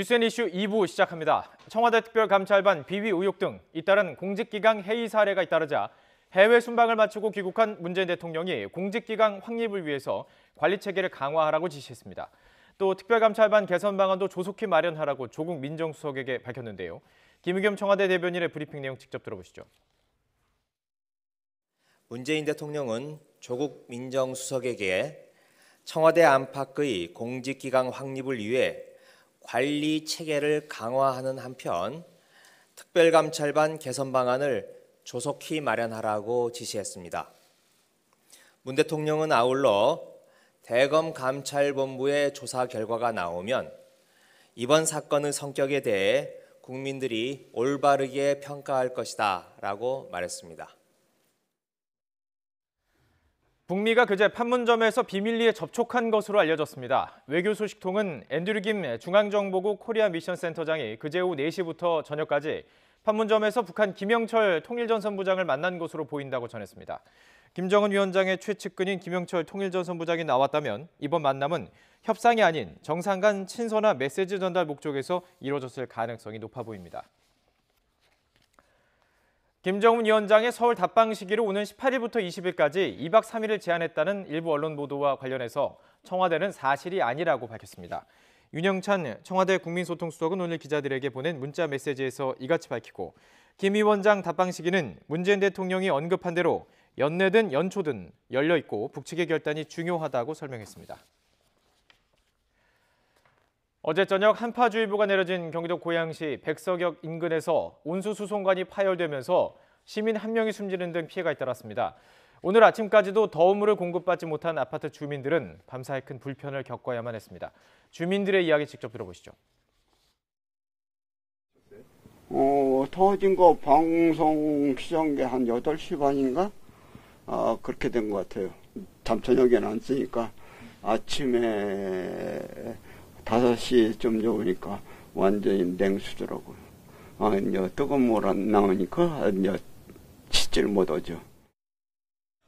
뉴스앤 이슈 2부 시작합니다. 청와대 특별감찰반 비위 의혹 등 잇따른 공직기강 해이 사례가 잇따르자 해외 순방을 마치고 귀국한 문재인 대통령이 공직기강 확립을 위해서 관리체계를 강화하라고 지시했습니다. 또 특별감찰반 개선 방안도 조속히 마련하라고 조국 민정수석에게 밝혔는데요. 김의겸 청와대 대변인의 브리핑 내용 직접 들어보시죠. 문재인 대통령은 조국 민정수석에게 청와대 안팎의 공직기강 확립을 위해 관리 체계를 강화하는 한편 특별감찰반 개선 방안을 조속히 마련하라고 지시했습니다. 문 대통령은 아울러 대검감찰본부의 조사 결과가 나오면 이번 사건의 성격에 대해 국민들이 올바르게 평가할 것이다 라고 말했습니다. 북미가 그제 판문점에서 비밀리에 접촉한 것으로 알려졌습니다. 외교 소식통은 앤드류 김 중앙정보국 코리아 미션 센터장이 그제 오후 4시부터 저녁까지 판문점에서 북한 김영철 통일전선부장을 만난 것으로 보인다고 전했습니다. 김정은 위원장의 최측근인 김영철 통일전선부장이 나왔다면 이번 만남은 협상이 아닌 정상 간 친서나 메시지 전달 목적에서 이루어졌을 가능성이 높아 보입니다. 김정은 위원장의 서울 답방 시기를 오는 18일부터 20일까지 2박 3일을 제한했다는 일부 언론 보도와 관련해서 청와대는 사실이 아니라고 밝혔습니다. 윤영찬 청와대 국민소통수석은 오늘 기자들에게 보낸 문자 메시지에서 이같이 밝히고 김 위원장 답방 시기는 문재인 대통령이 언급한 대로 연내든 연초든 열려있고 북측의 결단이 중요하다고 설명했습니다. 어제 저녁 한파주의보가 내려진 경기도 고양시 백석역 인근에서 온수수송관이 파열되면서 시민 1명이 숨지는 등 피해가 잇따랐습니다. 오늘 아침까지도 더운 물을 공급받지 못한 아파트 주민들은 밤사이 큰 불편을 겪어야만 했습니다. 주민들의 이야기 직접 들어보시죠. 더워진 거 방송 시작한 게 한 8시 반인가? 그렇게 된 것 같아요. 잠 저녁에는 안 쓰니까 아침에 5시쯤 되니까 완전히 냉수더라고요. 이제 뜨거운 물 안 나오니까 이제 씻질 못하죠.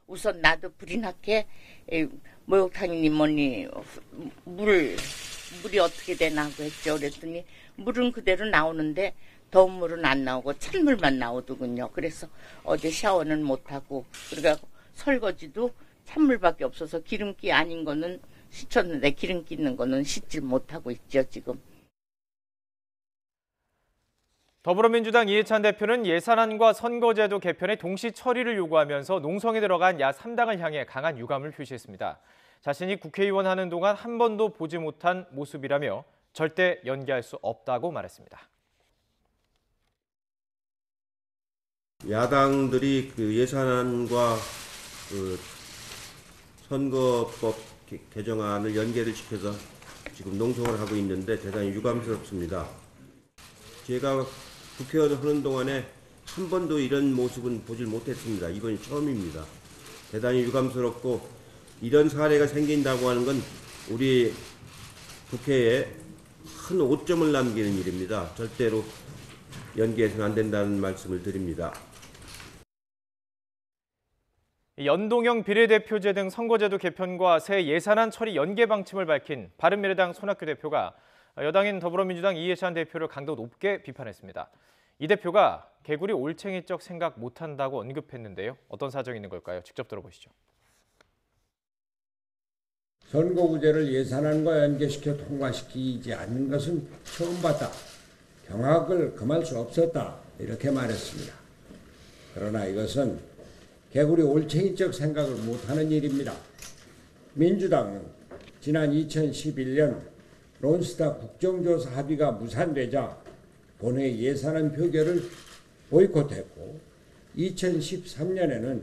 우선 나도 불이 나게 목욕탕이니 뭐니 물이 어떻게 되나 하고 했죠. 그랬더니 물은 그대로 나오는데 더운 물은 안 나오고 찬물만 나오더군요. 그래서 어제 샤워는 못하고 그러니까 설거지도 찬물밖에 없어서 기름기 아닌 거는 씻었는데 기름기 있는 거는 씻질 못하고 있죠, 지금. 더불어민주당 이해찬 대표는 예산안과 선거제도 개편의 동시 처리를 요구하면서 농성에 들어간 야3당을 향해 강한 유감을 표시했습니다. 자신이 국회의원 하는 동안 한 번도 보지 못한 모습이라며 절대 연기할 수 없다고 말했습니다. 야당들이 그 예산안과 그 선거법 개정안을 연계를 시켜서 지금 농성을 하고 있는데 대단히 유감스럽습니다. 제가 국회의원 하는 동안에 한 번도 이런 모습은 보질 못했습니다. 이번이 처음입니다. 대단히 유감스럽고 이런 사례가 생긴다고 하는 건 우리 국회에 큰 오점을 남기는 일입니다. 절대로 연기해서는 안 된다는 말씀을 드립니다. 연동형 비례대표제 등 선거제도 개편과 새 예산안 처리 연계 방침을 밝힌 바른미래당 손학규 대표가 여당인 더불어민주당 이해찬 대표를 강도 높게 비판했습니다. 이 대표가 개구리 올챙이적 생각 못한다고 언급했는데요. 어떤 사정이 있는 걸까요? 직접 들어보시죠. 선거구제를 예산안과 연계시켜 통과시키지 않는 것은 처음 봤다. 경악을 금할 수 없었다. 이렇게 말했습니다. 그러나 이것은 개구리 올챙이적 생각을 못하는 일입니다. 민주당은 지난 2011년 론스타 국정조사 합의가 무산되자 본회의 예산안 표결을 보이콧했고 2013년에는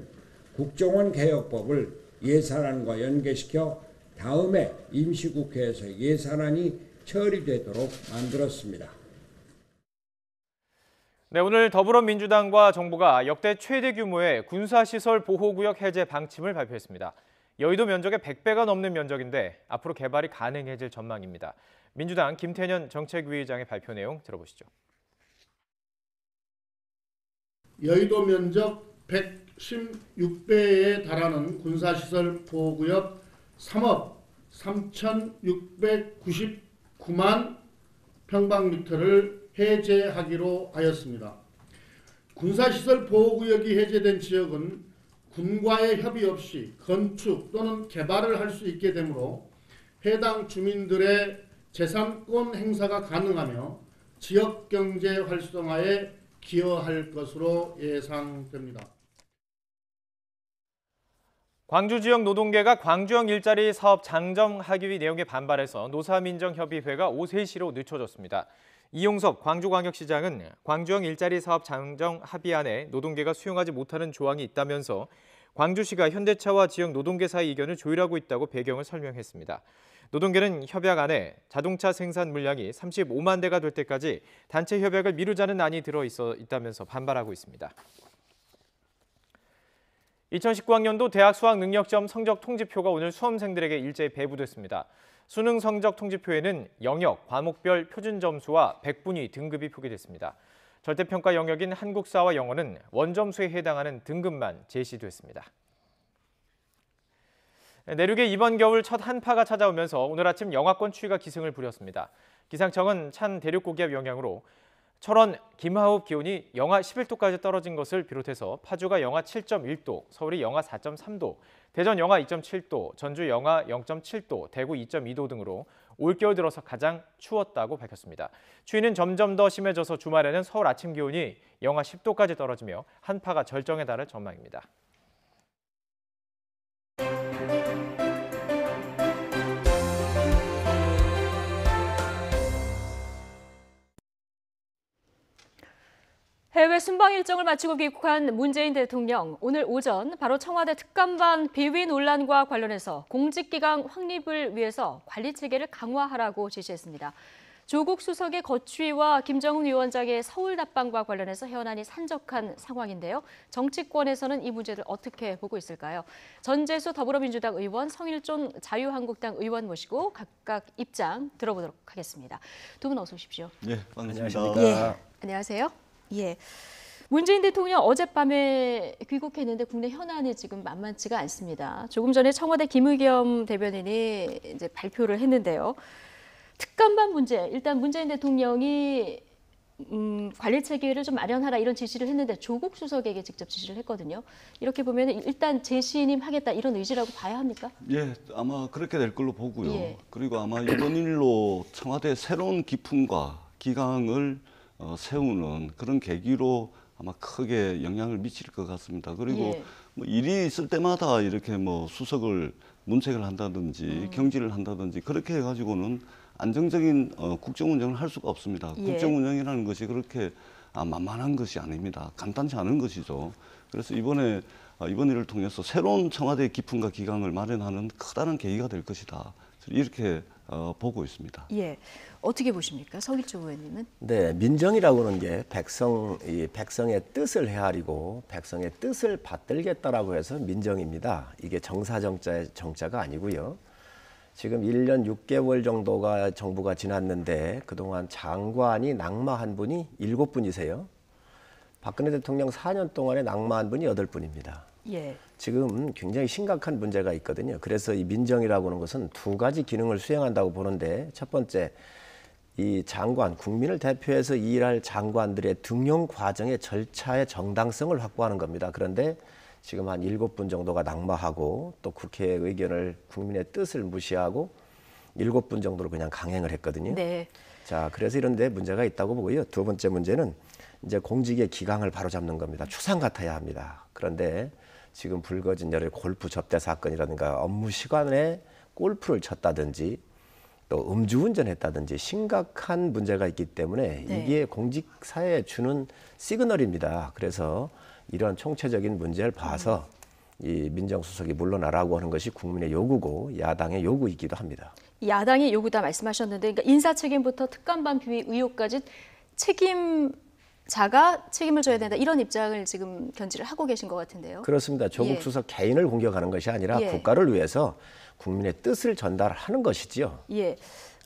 국정원 개혁법을 예산안과 연계시켜 다음해 임시국회에서 예산안이 처리되도록 만들었습니다. 네, 오늘 더불어민주당과 정부가 역대 최대 규모의 군사시설 보호구역 해제 방침을 발표했습니다. 여의도 면적의 100배가 넘는 면적인데 앞으로 개발이 가능해질 전망입니다. 민주당 김태년 정책위의장의 발표 내용 들어보시죠. 여의도 면적 116배에 달하는 군사시설 보호구역 3억 3,699만 평방미터를 해제하기로 하였습니다. 군사시설 보호구역이 해제된 지역은 군과의 협의 없이 건축 또는 개발을 할 수 있게 되므로 해당 주민들의 재산권 행사가 가능하며 지역경제 활성화에 기여할 것으로 예상됩니다. 광주 지역 노동계가 광주형 일자리 사업 장정 학위 내용에 반발해서 노사민정협의회가 오세시로 늦춰졌습니다. 이용섭 광주광역시장은 광주형 일자리 사업 장정 합의안에 노동계가 수용하지 못하는 조항이 있다면서 광주시가 현대차와 지역 노동계 사이 이견을 조율하고 있다고 배경을 설명했습니다. 노동계는 협약안에 자동차 생산 물량이 35만 대가 될 때까지 단체 협약을 미루자는 안이 들어있다면서 반발하고 있습니다. 2019학년도 대학 수학능력시험 성적 통지표가 오늘 수험생들에게 일제히 배부됐습니다. 수능 성적 통지표에는 영역, 과목별 표준 점수와 백분위 등급이 표기됐습니다. 절대평가 영역인 한국사와 영어는 원점수에 해당하는 등급만 제시됐습니다. 내륙에 이번 겨울 첫 한파가 찾아오면서 오늘 아침 영하권 추위가 기승을 부렸습니다. 기상청은 찬 대륙고기압 영향으로 철원, 김하읍 기온이 영하 11도까지 떨어진 것을 비롯해서 파주가 영하 7.1도, 서울이 영하 4.3도, 대전 영하 2.7도, 전주 영하 0.7도, 대구 2.2도 등으로 올겨울 들어서 가장 추웠다고 밝혔습니다. 추위는 점점 더 심해져서 주말에는 서울 아침 기온이 영하 10도까지 떨어지며 한파가 절정에 달할 전망입니다. 해외 순방 일정을 마치고 귀국한 문재인 대통령, 오늘 오전 바로 청와대 특감반 비위 논란과 관련해서 공직기강 확립을 위해서 관리체계를 강화하라고 지시했습니다. 조국 수석의 거취와 김정은 위원장의 서울 답방과 관련해서 현안이 산적한 상황인데요. 정치권에서는 이 문제를 어떻게 보고 있을까요? 전재수 더불어민주당 의원, 성일종 자유한국당 의원 모시고 각각 입장 들어보도록 하겠습니다. 두 분 어서 오십시오. 네, 반갑습니다. 예, 안녕하세요. 예. 문재인 대통령 어젯밤에 귀국했는데 국내 현안이 지금 만만치가 않습니다. 조금 전에 청와대 김의겸 대변인이 이제 발표를 했는데요. 특감반 문제, 일단 문재인 대통령이 관리 체계를 좀 마련하라 이런 지시를 했는데 조국 수석에게 직접 지시를 했거든요. 이렇게 보면 일단 재신임 하겠다 이런 의지라고 봐야 합니까? 예, 아마 그렇게 될 걸로 보고요. 예. 그리고 아마 이번 일로 청와대 새로운 기풍과 기강을 세우는 그런 계기로 아마 크게 영향을 미칠 것 같습니다. 그리고 예. 뭐 일이 있을 때마다 이렇게 뭐 수석을 문책을 한다든지 경질을 한다든지 그렇게 해가지고는 안정적인 국정 운영을 할 수가 없습니다. 예. 국정 운영이라는 것이 그렇게 만만한 것이 아닙니다. 간단치 않은 것이죠. 그래서 이번 일을 통해서 새로운 청와대의 기풍과 기강을 마련하는 커다란 계기가 될 것이다. 이렇게 보고 있습니다. 예, 어떻게 보십니까, 성일종 의원님은? 네, 민정이라고 하는 게 백성의 뜻을 헤아리고 백성의 뜻을 받들겠다라고 해서 민정입니다. 이게 정사정자가 아니고요. 지금 1년 6개월 정도가 정부가 지났는데 그동안 장관이 낙마한 분이 7분이세요. 박근혜 대통령 4년 동안에 낙마한 분이 8분입니다. 예. 지금 굉장히 심각한 문제가 있거든요. 그래서 이 민정이라고 하는 것은 두 가지 기능을 수행한다고 보는데, 첫 번째, 이 장관, 국민을 대표해서 일할 장관들의 등용 과정의 절차의 정당성을 확보하는 겁니다. 그런데 지금 한 7분 정도가 낙마하고 또 국회의 의견을, 국민의 뜻을 무시하고 7분 정도로 그냥 강행을 했거든요. 네. 자, 그래서 이런 데 문제가 있다고 보고요. 두 번째 문제는 이제 공직의 기강을 바로잡는 겁니다. 추상 같아야 합니다. 그런데 지금 불거진 여러 골프 접대 사건이라든가 업무 시간에 골프를 쳤다든지 또 음주운전했다든지 심각한 문제가 있기 때문에 네. 이게 공직사회에 주는 시그널입니다. 그래서 이런 총체적인 문제를 봐서 이 민정수석이 물러나라고 하는 것이 국민의 요구고 야당의 요구이기도 합니다. 야당의 요구다 말씀하셨는데, 그러니까 인사 책임부터 특감반 비위 의혹까지 책임자가 책임을 져야 된다, 이런 입장을 지금 견지를 하고 계신 것 같은데요. 그렇습니다. 조국 예. 수석 개인을 공격하는 것이 아니라 예. 국가를 위해서 국민의 뜻을 전달하는 것이지요. 예.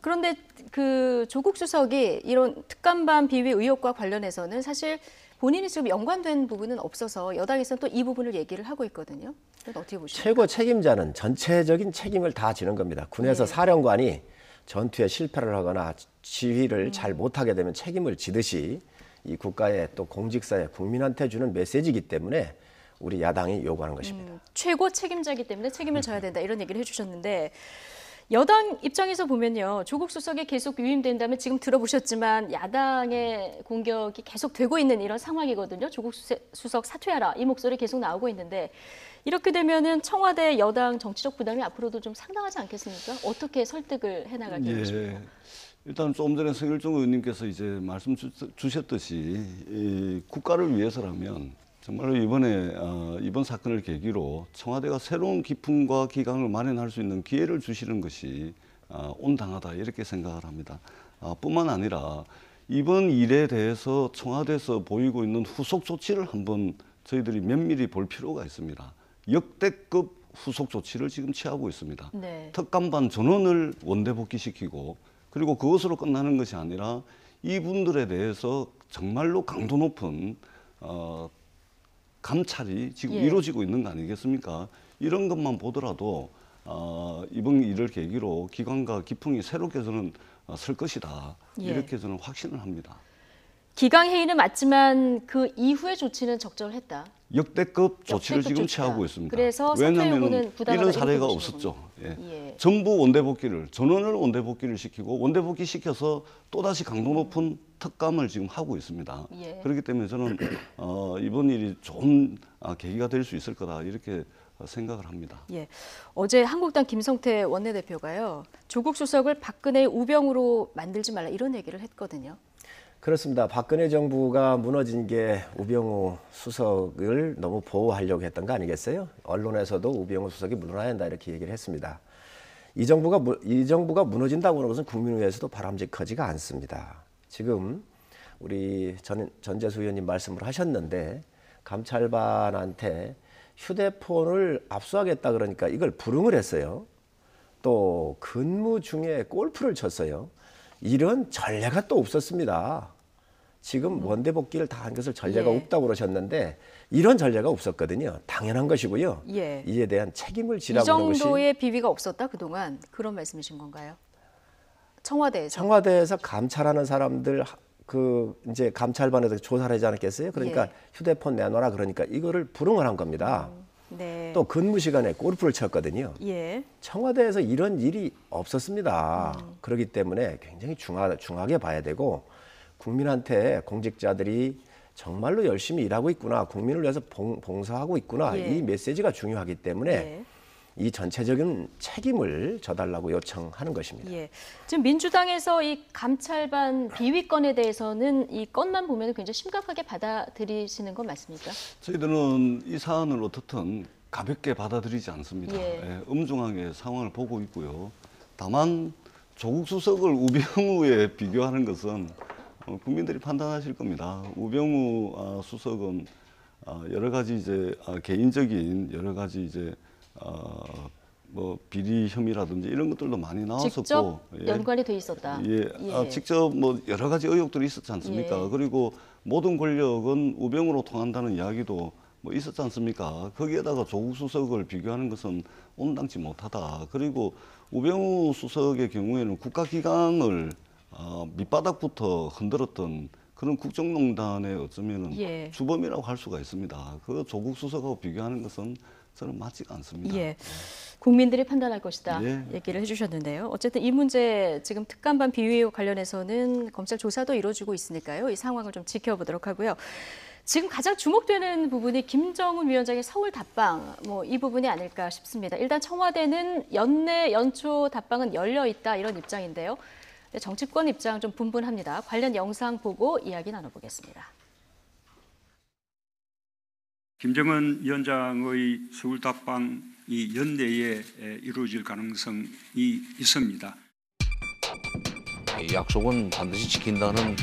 그런데 그 조국 수석이 이런 특감반 비위 의혹과 관련해서는 사실 본인이 지금 연관된 부분은 없어서 여당에서는 또 이 부분을 얘기를 하고 있거든요. 그래서 어떻게 보십니까? 최고 책임자는 전체적인 책임을 다 지는 겁니다. 군에서 예. 사령관이 전투에 실패를 하거나 지휘를 잘 못하게 되면 책임을 지듯이 이 국가의 또 공직사회 국민한테 주는 메시지이기 때문에 우리 야당이 요구하는 것입니다. 최고 책임자이기 때문에 책임을 져야 된다 이런 얘기를 해주셨는데 여당 입장에서 보면요. 조국 수석이 계속 유임된다면 지금 들어보셨지만 야당의 공격이 계속 되고 있는 이런 상황이거든요. 조국 수석 사퇴하라 이 목소리 계속 나오고 있는데 이렇게 되면은 청와대 여당 정치적 부담이 앞으로도 좀 상당하지 않겠습니까? 어떻게 설득을 해나갈 계획이십니까? 일단 조금 전에 성일종 의원님께서 이제 말씀 주셨듯이 이 국가를 위해서라면 정말로 이번 사건을 계기로 청와대가 새로운 기풍과 기강을 마련할 수 있는 기회를 주시는 것이 온당하다 이렇게 생각을 합니다. 뿐만 아니라 이번 일에 대해서 청와대에서 보이고 있는 후속 조치를 한번 저희들이 면밀히 볼 필요가 있습니다. 역대급 후속 조치를 지금 취하고 있습니다. 네. 특감반 전원을 원대 복귀시키고 그리고 그것으로 끝나는 것이 아니라 이분들에 대해서 정말로 강도 높은 감찰이 지금 이루어지고 있는 거 아니겠습니까? 이런 것만 보더라도 이번 일을 계기로 기강과 기풍이 새롭게 저는 설 것이다. 이렇게 저는 확신을 합니다. 기강회의는 맞지만 그 이후의 조치는 적절했다. 역대급 조치를 지금 취하고 있습니다. 그래서 왜냐하면 이런 사례가 없었죠. 전부 원대복귀를 전원을 원대복귀를 시키고 원대복귀 시켜서 또다시 강도 높은 특감을 지금 하고 있습니다. 그렇기 때문에 저는 이번 일이 좋은 계기가 될 수 있을 거다 이렇게 생각을 합니다. 어제 한국당 김성태 원내대표가요. 조국 수석을 박근혜의 우병우로 만들지 말라 이런 얘기를 했거든요. 그렇습니다. 박근혜 정부가 무너진 게 우병우 수석을 너무 보호하려고 했던 거 아니겠어요? 언론에서도 우병우 수석이 물러나야 한다 이렇게 얘기를 했습니다. 이 정부가 무너진다고 하는 것은 국민을 위해서도 바람직하지가 않습니다. 지금 우리 전재수 의원님 말씀을 하셨는데 감찰반한테 휴대폰을 압수하겠다 그러니까 이걸 불응을 했어요. 또 근무 중에 골프를 쳤어요. 이런 전례가 또 없었습니다. 지금 원대복귀를 다 한 것을 전례가 없다고 그러셨는데 이런 전례가 없었거든요. 당연한 것이고요. 이에 대한 책임을 지라고 하는 것이. 이 정도의 비위가 없었다 그동안 그런 말씀이신 건가요? 청와대에서 감찰하는 사람들 이제 감찰반에서 조사를 하지 않았겠어요? 그러니까 휴대폰 내놔라 그러니까 이거를 불응을 한 겁니다. 또 근무 시간에 골프를 쳤거든요. 청와대에서 이런 일이 없었습니다. 그렇기 때문에 굉장히 중하게 봐야 되고 국민한테 공직자들이 정말로 열심히 일하고 있구나, 국민을 위해서 봉사하고 있구나 이 메시지가 중요하기 때문에 이 전체적인 책임을 져달라고 요청하는 것입니다. 지금 민주당에서 이 감찰반 비위건에 대해서는 이 건만 보면 굉장히 심각하게 받아들이시는 건 맞습니까? 저희들은 이 사안을 어떻든 가볍게 받아들이지 않습니다. 엄중하게 상황을 보고 있고요. 다만 조국 수석을 우병우에 비교하는 것은 국민들이 판단하실 겁니다. 우병우 수석은 여러 가지 이제 개인적인 여러 가지 이제 뭐 비리 혐의라든지 이런 것들도 많이 나왔었고 직접 연관이 돼 있었다. 직접 뭐 여러 가지 의혹들이 있었지 않습니까? 그리고 모든 권력은 우병우로 통한다는 이야기도 뭐 있었지 않습니까? 거기에다가 조국 수석을 비교하는 것은 온당치 못하다. 그리고 우병우 수석의 경우에는 국가기강을 밑바닥부터 흔들었던 그런 국정농단의 어쩌면은 주범이라고 할 수가 있습니다. 그 조국 수석하고 비교하는 것은 저는 맞지가 않습니다. 국민들이 판단할 것이다 얘기를 해주셨는데요. 어쨌든 이 문제 지금 특감반 비위 관련해서는 검찰 조사도 이루어지고 있으니까요. 이 상황을 좀 지켜보도록 하고요. 지금 가장 주목되는 부분이 김정은 위원장의 서울 답방, 이 부분이 아닐까 싶습니다. 일단 청와대는 연내 연초 답방은 열려 있다 이런 입장인데요. 정치권 입장 좀 분분합니다. 관련 영상 보고 이야기 나눠보겠습니다. 김정은 위원장의 서울 답방이 연내에 이루어질 가능성이 있습니다. 약속은 반드시 지킨다는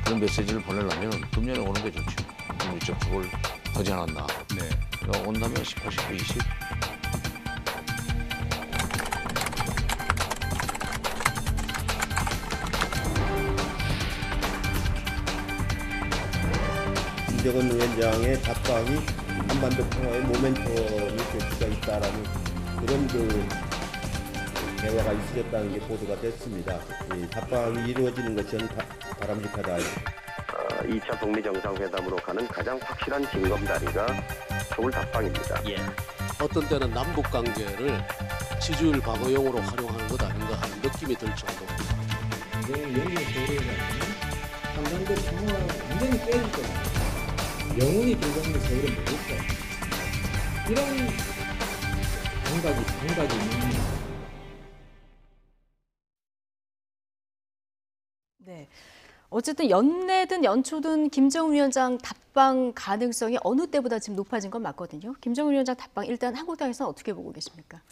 그런 메시지를 보내려면 금년에 오는 게 좋죠. 국민적 그걸 하지 않았나. 온다면 18, 19, 20. 김정은 위원장의 답방이 한반도 평화의 모멘텀이 될 수가 있다라는 그런 대화가 있으셨다는 게 보도가 됐습니다. 이 답방이 이루어지는 것이 저는 바람직하다. 2차 북미 정상회담으로 가는 가장 확실한 징검다리가 서울 답방입니다. 어떤 때는 남북 관계를 지주율 방어용으로 활용하는 것 아닌가 하는 느낌이 들 정도입니다. 연례 서울에는 한반도 평화가 완전히 깨질 겁니다. 영원히 불가능한 서울은 못 있고 이런 감각이 있는. 네. 어쨌든 연내든 연초든 김정은 위원장 답방 가능성이 어느 때보다 지금 높아진 건 맞거든요. 김정은 위원장 답방 일단 한국당에서는 어떻게 보고 계십니까?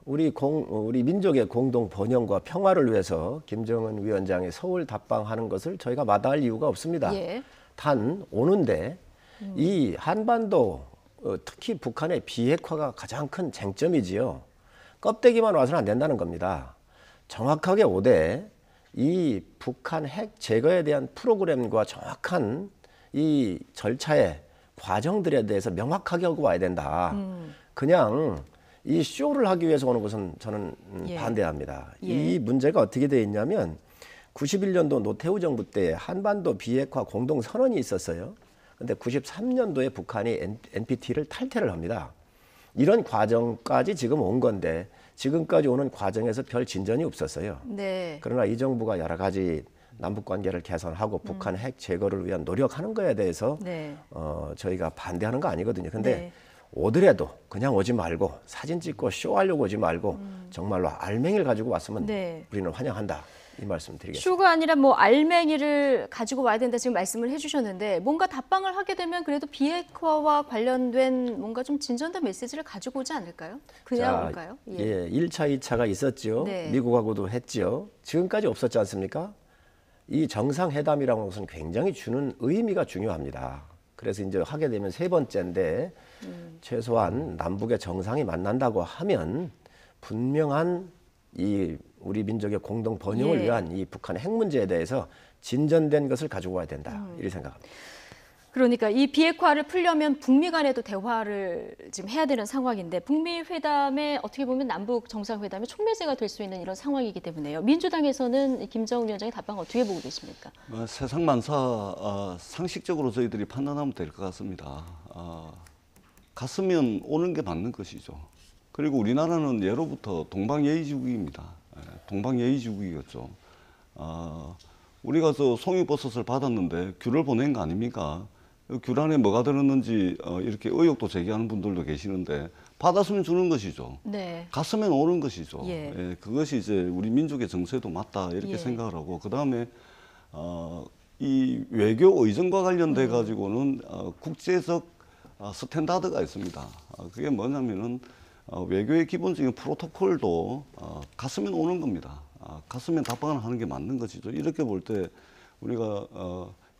우리 민족의 공동 번영과 평화를 위해서 김정은 위원장이 서울 답방하는 것을 저희가 마다할 이유가 없습니다. 예. 단 오는데 이 한반도 특히 북한의 비핵화가 가장 큰 쟁점이지요. 껍데기만 와서는 안 된다는 겁니다. 정확하게 오되 이 북한 핵 제거에 대한 프로그램과 정확한 이 절차의 과정들에 대해서 명확하게 하고 와야 된다. 그냥 이 쇼를 하기 위해서 오는 것은 저는 반대합니다. 이 문제가 어떻게 되어 있냐면 91년도 노태우 정부 때 한반도 비핵화 공동선언이 있었어요. 근데 93년도에 북한이 NPT를 탈퇴를 합니다. 이런 과정까지 지금 온 건데 지금까지 오는 과정에서 별 진전이 없었어요. 네. 그러나 이 정부가 여러 가지 남북 관계를 개선하고 북한 핵 제거를 위한 노력하는 거에 대해서 저희가 반대하는 거 아니거든요. 근데 오더라도 그냥 오지 말고 사진 찍고 쇼하려고 오지 말고 정말로 알맹이를 가지고 왔으면 우리는 환영한다. 이 말씀 드리겠습니다. 쇼가 아니라 뭐 알맹이를 가지고 와야 된다 지금 말씀을 해주셨는데 뭔가 답방을 하게 되면 그래도 비핵화와 관련된 뭔가 좀 진전된 메시지를 가지고 오지 않을까요? 그냥 올까요? 1차, 2차가 있었죠. 미국하고도 했죠. 지금까지 없었지 않습니까? 이 정상회담이라는 것은 굉장히 주는 의미가 중요합니다. 그래서 이제 하게 되면 세 번째인데 최소한 남북의 정상이 만난다고 하면 분명한 이 우리 민족의 공동 번영을 위한 이 북한의 핵 문제에 대해서 진전된 것을 가지고 와야 된다. 이렇게 생각합니다. 그러니까 이 비핵화를 풀려면 북미 간에도 대화를 지금 해야 되는 상황인데 북미 회담에 어떻게 보면 남북 정상회담의 촉매제가 될 수 있는 이런 상황이기 때문에요. 민주당에서는 김정은 위원장의 답방 어떻게 보고 계십니까? 세상 만사 상식적으로 저희들이 판단하면 될 것 같습니다. 갔으면 오는 게 맞는 것이죠. 그리고 우리나라는 예로부터 동방예의주국입니다. 동방예의주국이었죠. 우리가 저 송이버섯을 받았는데 귤을 보낸 거 아닙니까? 귤 안에 뭐가 들었는지 이렇게 의혹도 제기하는 분들도 계시는데 받았으면 주는 것이죠. 갔으면 오는 것이죠. 그것이 이제 우리 민족의 정서에도 맞다 이렇게 생각을 하고 그다음에 이 외교 의정과 관련돼 가지고는 국제적 스탠다드가 있습니다. 그게 뭐냐면은 외교의 기본적인 프로토콜도 갔으면 오는 겁니다. 갔으면 답방을 하는 게 맞는 것이죠. 이렇게 볼 때 우리가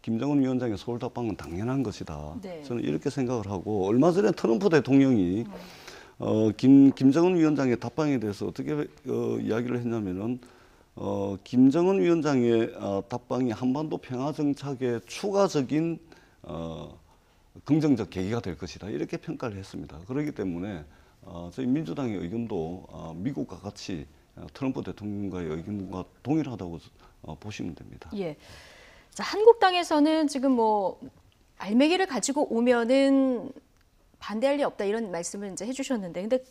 김정은 위원장의 서울 답방은 당연한 것이다. 저는 이렇게 생각을 하고 얼마 전에 트럼프 대통령이 김정은 위원장의 답방에 대해서 어떻게 이야기를 했냐면은 김정은 위원장의 답방이 한반도 평화 정착의 추가적인 긍정적 계기가 될 것이다. 이렇게 평가를 했습니다. 그렇기 때문에 저희 민주당의 의견도 미국과 같이 트럼프 대통령과의 의견과 동일하다고 보시면 됩니다. 자, 한국당에서는 지금 뭐 알맹이를 가지고 오면은 반대할 리 없다 이런 말씀을 이제 해주셨는데, 근데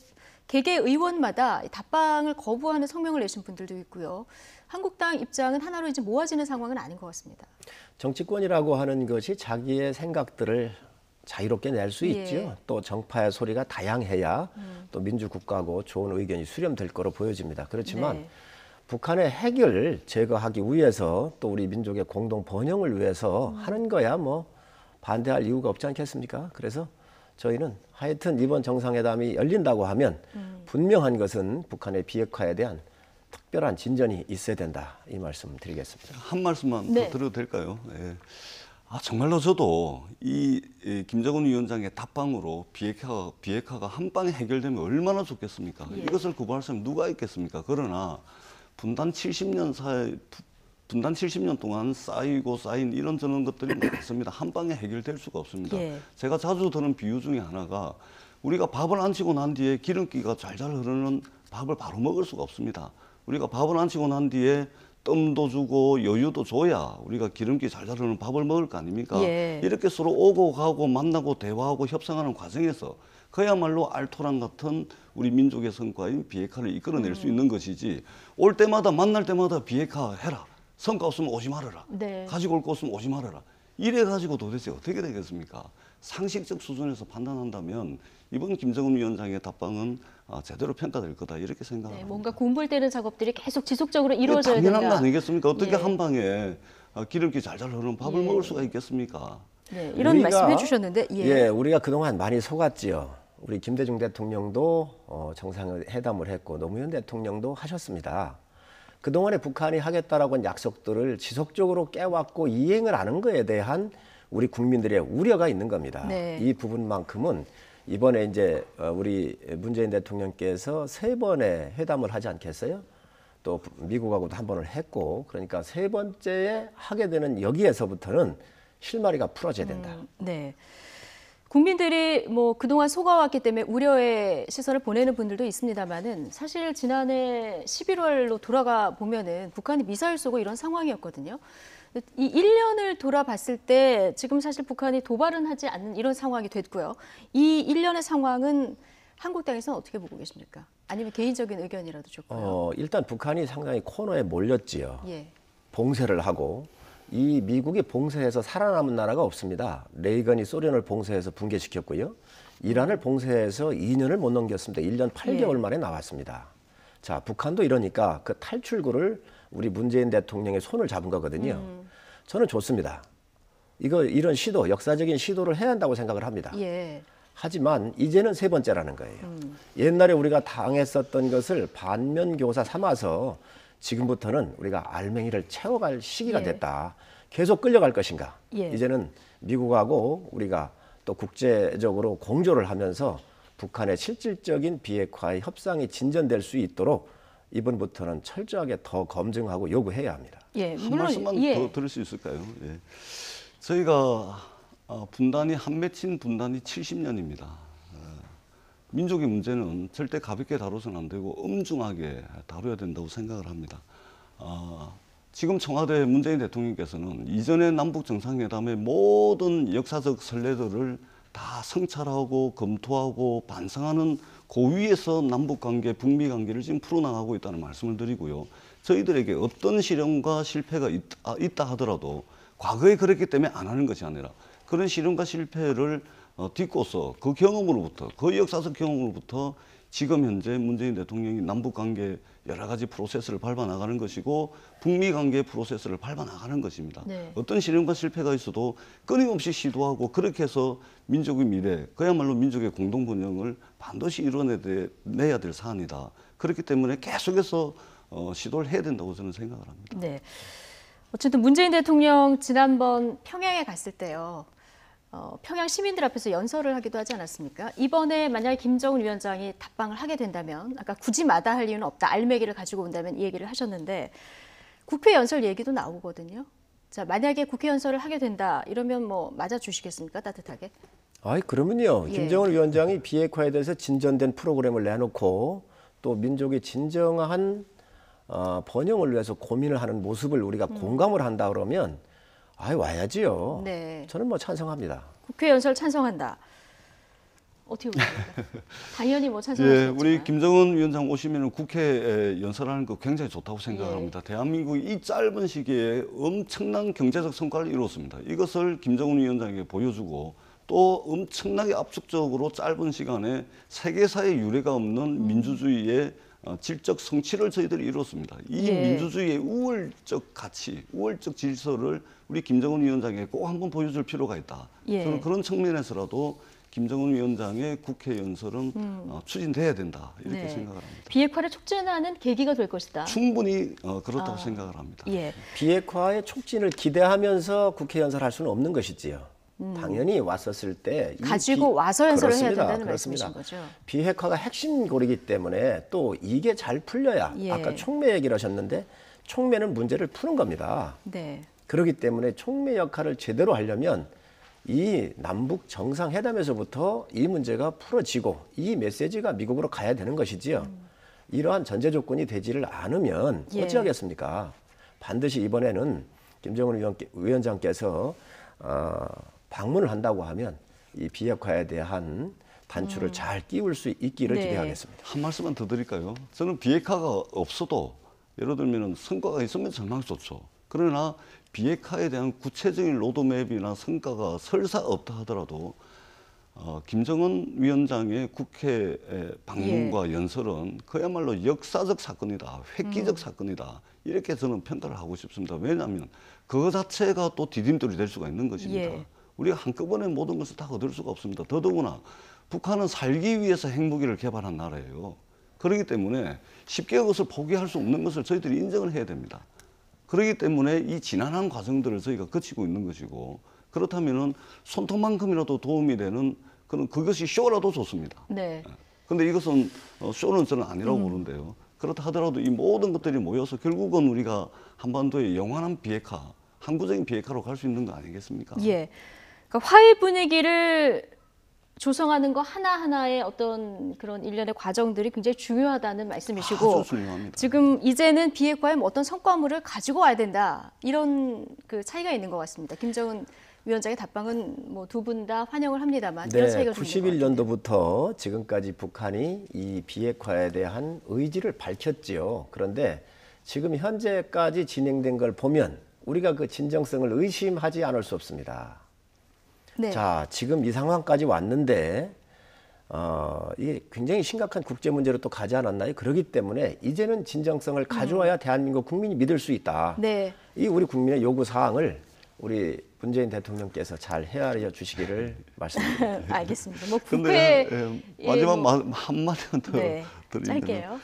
개개 의원마다 답방을 거부하는 성명을 내신 분들도 있고요. 한국당 입장은 하나로 이제 모아지는 상황은 아닌 것 같습니다. 정치권이라고 하는 것이 자기의 생각들을 자유롭게 낼 수 있죠. 또 정파의 소리가 다양해야 또 민주국가고 좋은 의견이 수렴될 거로 보여집니다. 그렇지만 북한의 핵을 제거하기 위해서 또 우리 민족의 공동 번영을 위해서 하는 거야 뭐 반대할 이유가 없지 않겠습니까? 그래서 저희는 하여튼 이번 정상회담이 열린다고 하면 분명한 것은 북한의 비핵화에 대한 특별한 진전이 있어야 된다. 이 말씀 드리겠습니다. 한 말씀만 더 드려도 될까요? 정말로 저도 이 김정은 위원장의 답방으로 비핵화가 한 방에 해결되면 얼마나 좋겠습니까? 이것을 거부할 사람이 누가 있겠습니까? 그러나 분단 70년 동안 쌓이고 쌓인 이런저런 것들이 많습니다. 한 방에 해결될 수가 없습니다. 제가 자주 드는 비유 중에 하나가 우리가 밥을 안 치고 난 뒤에 기름기가 잘잘 흐르는 밥을 바로 먹을 수가 없습니다. 우리가 밥을 안 치고 난 뒤에 뜸도 주고 여유도 줘야 우리가 기름기 잘 자르는 밥을 먹을 거 아닙니까? 예. 이렇게 서로 오고 가고 만나고 대화하고 협상하는 과정에서 그야말로 알토란 같은 우리 민족의 성과인 비핵화를 이끌어낼 수 있는 것이지, 올 때마다 만날 때마다 비핵화 해라, 성과 없으면 오지 말아라, 네. 가지고 올 거 없으면 오지 말아라, 이래 가지고 도대체 어떻게 되겠습니까? 상식적 수준에서 판단한다면 이번 김정은 위원장의 답방은 제대로 평가될 거다, 이렇게 생각합니다. 네, 뭔가 공불되는 작업들이 계속 지속적으로 이루어져야 당연한 된다. 거 아니겠습니까? 어떻게 예. 한 방에 기름기 잘잘 흐르는 밥을 예. 먹을 수가 있겠습니까? 네, 이런 말씀해 주셨는데, 예, 우리가 그동안 많이 속았지요. 우리 김대중 대통령도 정상회담을 했고 노무현 대통령도 하셨습니다. 그동안에 북한이 하겠다라고 한 약속들을 지속적으로 깨왔고 이행을 안 한 거에 대한 우리 국민들의 우려가 있는 겁니다. 네. 이 부분만큼은 이번에 이제 우리 문재인 대통령께서 3번의 회담을 하지 않겠어요? 또 미국하고도 한 번을 했고, 그러니까 3번째에 하게 되는 여기에서부터는 실마리가 풀어져야 된다. 네. 국민들이 뭐 그동안 속아왔기 때문에 우려의 시선을 보내는 분들도 있습니다만은 사실 지난해 11월로 돌아가 보면은 북한이 미사일 쏘고 이런 상황이었거든요. 이 1년을 돌아봤을 때 지금 사실 북한이 도발은 하지 않는 이런 상황이 됐고요. 이 1년의 상황은 한국 땅에서는 어떻게 보고 계십니까? 아니면 개인적인 의견이라도 좋고요. 일단 북한이 상당히 코너에 몰렸지요. 예. 봉쇄를 하고, 이 미국이 봉쇄해서 살아남은 나라가 없습니다. 레이건이 소련을 봉쇄해서 붕괴시켰고요. 이란을 봉쇄해서 2년을 못 넘겼습니다. 1년 8개월 만에 나왔습니다. 자, 북한도 이러니까 그 탈출구를 우리 문재인 대통령의 손을 잡은 거거든요. 저는 좋습니다. 이런 시도, 역사적인 시도를 해야 한다고 생각을 합니다. 예. 하지만 이제는 3번째라는 거예요. 옛날에 우리가 당했었던 것을 반면교사 삼아서 지금부터는 우리가 알맹이를 채워갈 시기가 예. 됐다. 계속 끌려갈 것인가. 예. 이제는 미국하고 우리가 또 국제적으로 공조를 하면서 북한의 실질적인 비핵화의 협상이 진전될 수 있도록 이번부터는 철저하게 더 검증하고 요구해야 합니다. 예, 한 말씀만 더 들을 수 있을까요? 예. 저희가 분단이 한 맺힌 분단이 70년입니다. 민족의 문제는 절대 가볍게 다뤄서는 안 되고 엄중하게 다뤄야 된다고 생각을 합니다. 지금 청와대 문재인 대통령께서는 이전의 남북 정상회담의 모든 역사적 선례들을 다 성찰하고 검토하고 반성하는 고위에서 남북관계, 북미관계를 지금 풀어나가고 있다는 말씀을 드리고요. 저희들에게 어떤 실험과 실패가 있다 하더라도 과거에 그랬기 때문에 안 하는 것이 아니라 그런 실험과 실패를 딛고서 그 경험으로부터, 그 역사적 경험으로부터 지금 현재 문재인 대통령이 남북관계 여러 가지 프로세스를 밟아나가는 것이고 북미관계 프로세스를 밟아나가는 것입니다. 네. 어떤 실험과 실패가 있어도 끊임없이 시도하고 그렇게 해서 민족의 미래, 그야말로 민족의 공동번영을 반드시 이뤄내야 될 사안이다. 그렇기 때문에 계속해서 시도를 해야 된다고 저는 생각을 합니다. 네. 어쨌든 문재인 대통령 지난번 평양에 갔을 때요. 평양 시민들 앞에서 연설을 하기도 하지 않았습니까? 이번에 만약에 김정은 위원장이 답방을 하게 된다면, 아까 굳이 마다할 이유는 없다, 알매기를 가지고 온다면 이 얘기를 하셨는데 국회 연설 얘기도 나오거든요. 자, 만약에 국회 연설을 하게 된다 이러면 뭐 맞아주시겠습니까? 따뜻하게? 그러면요. 예. 김정은 위원장이 비핵화에 대해서 진전된 프로그램을 내놓고 또 민족의 진정한 번영을 위해서 고민을 하는 모습을 우리가 공감을 한다 그러면 와야지요. 네. 저는 뭐 찬성합니다. 국회 연설 찬성한다. 어떻게 보십니까? 당연히 뭐 찬성하시겠지만. 우리 김정은 위원장 오시면 국회에 연설하는 거 굉장히 좋다고 생각을 합니다. 대한민국이 이 짧은 시기에 엄청난 경제적 성과를 이뤘습니다. 이것을 김정은 위원장에게 보여주고 또 엄청나게 압축적으로 짧은 시간에 세계사의 유례가 없는 민주주의의 질적 성취를 저희들이 이뤘습니다. 이 민주주의의 우월적 가치, 우월적 질서를 우리 김정은 위원장에게 꼭 한번 보여줄 필요가 있다. 저는 그런 측면에서라도 김정은 위원장의 국회 연설은 추진돼야 된다. 이렇게 생각을 합니다. 비핵화를 촉진하는 계기가 될 것이다. 충분히 그렇다고 생각을 합니다. 예. 비핵화의 촉진을 기대하면서 국회 연설할 수는 없는 것이지요. 당연히 왔었을 때 가지고 와서 연설을 해야 된다는 그렇습니다. 말씀이신 거죠. 비핵화가 핵심 고리이기 때문에 또 이게 잘 풀려야 아까 촉매 얘기를 하셨는데 촉매는 문제를 푸는 겁니다. 네. 그렇기 때문에 촉매 역할을 제대로 하려면 이 남북 정상회담에서부터 이 문제가 풀어지고 이 메시지가 미국으로 가야 되는 것이지요. 이러한 전제 조건이 되지를 않으면 예. 어찌하겠습니까? 반드시 이번에는 김정은 위원장께서 방문을 한다고 하면 이 비핵화에 대한 단추를 잘 끼울 수 있기를 네. 기대하겠습니다. 한 말씀만 더 드릴까요? 저는 비핵화가 없어도 예를 들면 성과가 있으면 정말 좋죠. 그러나 비핵화에 대한 구체적인 로드맵이나 성과가 설사 없다 하더라도 김정은 위원장의 국회 방문과 연설은 그야말로 역사적 사건이다, 획기적 사건이다. 이렇게 저는 평가를 하고 싶습니다. 왜냐하면 그거 자체가 또 디딤돌이 될 수가 있는 것입니다. 예. 우리가 한꺼번에 모든 것을 다 얻을 수가 없습니다. 더더구나 북한은 살기 위해서 핵무기를 개발한 나라예요. 그렇기 때문에 쉽게 그것을 포기할 수 없는 것을 저희들이 인정을 해야 됩니다. 그렇기 때문에 이 지난한 과정들을 저희가 거치고 있는 것이고, 그렇다면은 손톱만큼이라도 도움이 되는 그것이 쇼라도 좋습니다. 네. 근데 이것은 쇼는 저는 아니라고 보는데요. 그렇다 하더라도 이 모든 것들이 모여서 결국은 우리가 한반도의 영원한 비핵화, 항구적인 비핵화로 갈 수 있는 거 아니겠습니까? 예. 그러니까 화해 분위기를 조성하는 거 하나하나의 어떤 그런 일련의 과정들이 굉장히 중요하다는 말씀이시고, 아주 중요합니다. 지금 이제는 비핵화에 어떤 성과물을 가지고 와야 된다, 이런 그 차이가 있는 것 같습니다. 김정은 위원장의 답방은 뭐 두 분 다 환영을 합니다만 이런 차이가 좀 있는 것 같은데. 91년도부터 지금까지 북한이 이 비핵화에 대한 의지를 밝혔지요. 그런데 지금 현재까지 진행된 걸 보면 우리가 그 진정성을 의심하지 않을 수 없습니다. 네. 자, 지금 이 상황까지 왔는데 이게 굉장히 심각한 국제 문제로 또 가지 않았나요? 그렇기 때문에 이제는 진정성을 가져와야 대한민국 국민이 믿을 수 있다. 네. 이 우리 국민의 요구 사항을 우리 문재인 대통령께서 잘 헤아려 주시기를 말씀드립니다. 알겠습니다. 뭐 근데 국회 마지막 한마디만 더 네. 드리면, 짧게요.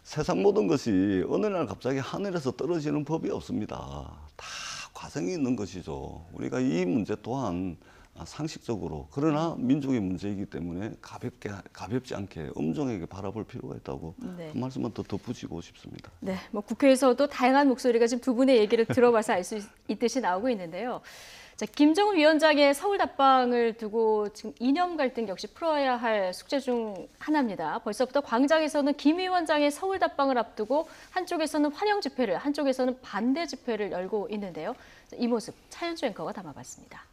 세상 모든 것이 어느 날 갑자기 하늘에서 떨어지는 법이 없습니다. 다 과정이 있는 것이죠. 우리가 이 문제 또한 상식적으로, 그러나 민족의 문제이기 때문에 가볍지 않게 엄중하게 바라볼 필요가 있다고 네. 한 말씀만 더 덧붙이고 싶습니다. 네, 뭐 국회에서도 다양한 목소리가 지금 두 분의 얘기를 들어봐서 알 수 있듯이 나오고 있는데요. 자, 김정은 위원장의 서울 답방을 두고 지금 이념 갈등 역시 풀어야 할 숙제 중 하나입니다. 벌써부터 광장에서는 김 위원장의 서울 답방을 앞두고 한쪽에서는 환영 집회를, 한쪽에서는 반대 집회를 열고 있는데요. 자, 이 모습 차현주 앵커가 담아봤습니다.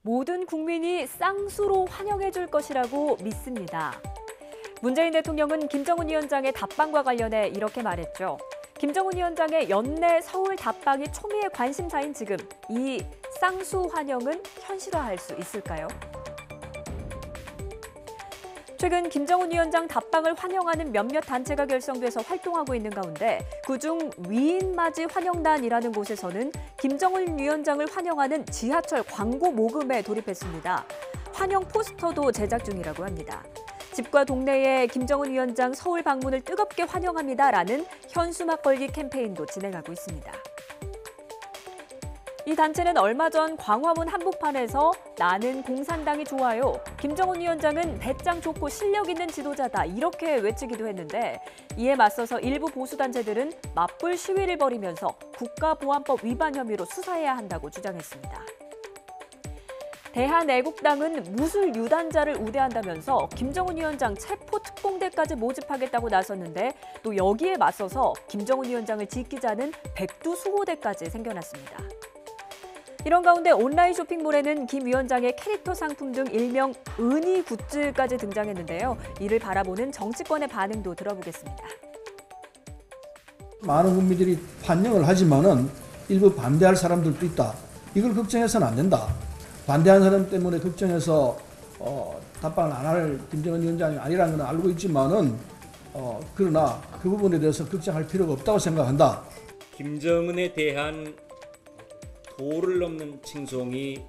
모든 국민이 쌍수로 환영해 줄 것이라고 믿습니다. 문재인 대통령은 김정은 위원장의 답방과 관련해 이렇게 말했죠. 김정은 위원장의 연내 서울 답방이 초미의 관심사인 지금 이 쌍수 환영은 현실화할 수 있을까요? 최근 김정은 위원장 답방을 환영하는 몇몇 단체가 결성돼서 활동하고 있는 가운데 그중 위인맞이 환영단이라는 곳에서는 김정은 위원장을 환영하는 지하철 광고 모금에 돌입했습니다. 환영 포스터도 제작 중이라고 합니다. 집과 동네에 김정은 위원장 서울 방문을 뜨겁게 환영합니다라는 현수막 걸기 캠페인도 진행하고 있습니다. 이 단체는 얼마 전 광화문 한복판에서 나는 공산당이 좋아요. 김정은 위원장은 배짱 좋고 실력 있는 지도자다. 이렇게 외치기도 했는데 이에 맞서서 일부 보수단체들은 맞불 시위를 벌이면서 국가보안법 위반 혐의로 수사해야 한다고 주장했습니다. 대한애국당은 무술 유단자를 우대한다면서 김정은 위원장 체포특공대까지 모집하겠다고 나섰는데 또 여기에 맞서서 김정은 위원장을 지키자는 백두수호대까지 생겨났습니다. 이런 가운데 온라인 쇼핑몰에는 김 위원장의 캐릭터 상품 등 일명 은희 굿즈까지 등장했는데요. 이를 바라보는 정치권의 반응도 들어보겠습니다. 많은 국민들이 환영을 하지만은 일부 반대할 사람들도 있다. 이걸 걱정해서는 안 된다. 반대하는 사람 때문에 걱정해서 답방을 안 할 김정은 위원장이 아니라는 건 알고 있지만은 그러나 그 부분에 대해서 걱정할 필요가 없다고 생각한다. 김정은에 대한 도를 넘는 칭송이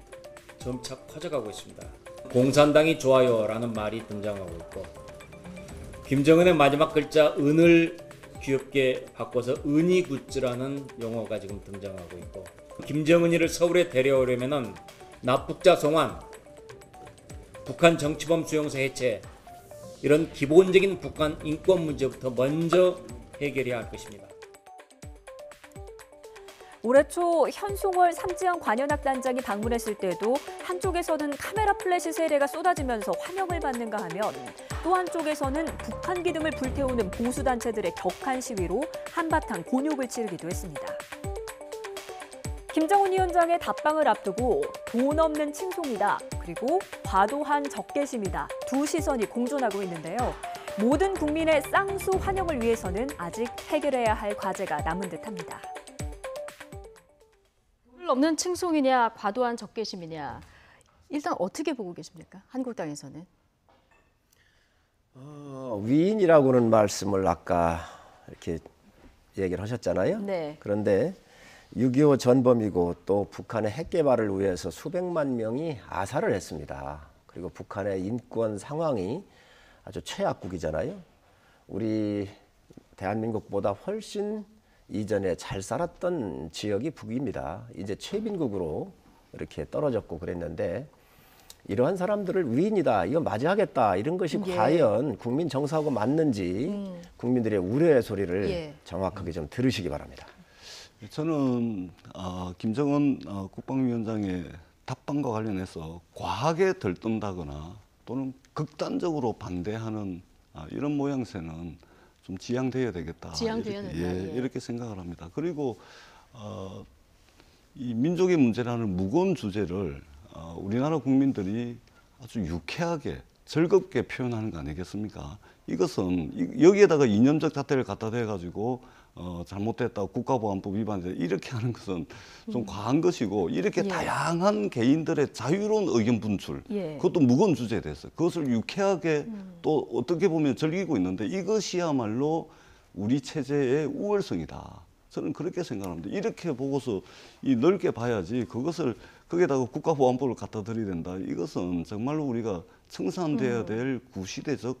점차 커져가고 있습니다. 공산당이 좋아요라는 말이 등장하고 있고 김정은의 마지막 글자 은을 귀엽게 바꿔서 은희 굿즈라는 용어가 지금 등장하고 있고 김정은이를 서울에 데려오려면은 납북자 송환, 북한 정치범 수용소 해체 이런 기본적인 북한 인권 문제부터 먼저 해결해야 할 것입니다. 올해 초 현송월 삼지연 관현악단장이 방문했을 때도 한쪽에서는 카메라 플래시 세례가 쏟아지면서 환영을 받는가 하면 또 한쪽에서는 북한 기둥을 불태우는 보수단체들의 격한 시위로 한바탕 곤욕을 치르기도 했습니다. 김정은 위원장의 답방을 앞두고 돈 없는 칭송이다, 그리고 과도한 적개심이다, 두 시선이 공존하고 있는데요. 모든 국민의 쌍수 환영을 위해서는 아직 해결해야 할 과제가 남은 듯합니다. 돈 없는 칭송이냐 과도한 적개심이냐, 일단 어떻게 보고 계십니까? 한국당에서는. 위인이라고는 말씀을 아까 이렇게 얘기를 하셨잖아요. 네. 그런데 6.25 전범이고 또 북한의 핵 개발을 위해서 수백만 명이 아사를 했습니다. 그리고 북한의 인권 상황이 아주 최악국이잖아요. 우리 대한민국보다 훨씬 이전에 잘 살았던 지역이 북입니다. 이제 최빈국으로 이렇게 떨어졌고 그랬는데 이러한 사람들을 위인이다, 이거 맞이하겠다, 이런 것이 과연 국민 정서하고 맞는지 국민들의 우려의 소리를 정확하게 좀 들으시기 바랍니다. 저는 김정은 국방위원장의 답방과 관련해서 과하게 들뜬다거나 또는 극단적으로 반대하는 이런 모양새는 좀 지양돼야 되겠다. 지양돼야 된다. 이렇게 생각을 합니다. 그리고 이 민족의 문제라는 무거운 주제를 우리나라 국민들이 아주 유쾌하게 즐겁게 표현하는 거 아니겠습니까? 이것은 여기에다가 이념적 잣대를 갖다 대가지고 잘못됐다, 국가보안법 위반이다, 이렇게 하는 것은 좀 과한 것이고, 이렇게 다양한 개인들의 자유로운 의견 분출, 그것도 무거운 주제에 대해서 그것을 유쾌하게 또 어떻게 보면 즐기고 있는데, 이것이야말로 우리 체제의 우월성이다. 저는 그렇게 생각합니다. 이렇게 보고서 넓게 봐야지, 그것을 거기에다가 국가보안법을 갖다 들이댄다, 이것은 정말로 우리가 청산돼야 될 구시대적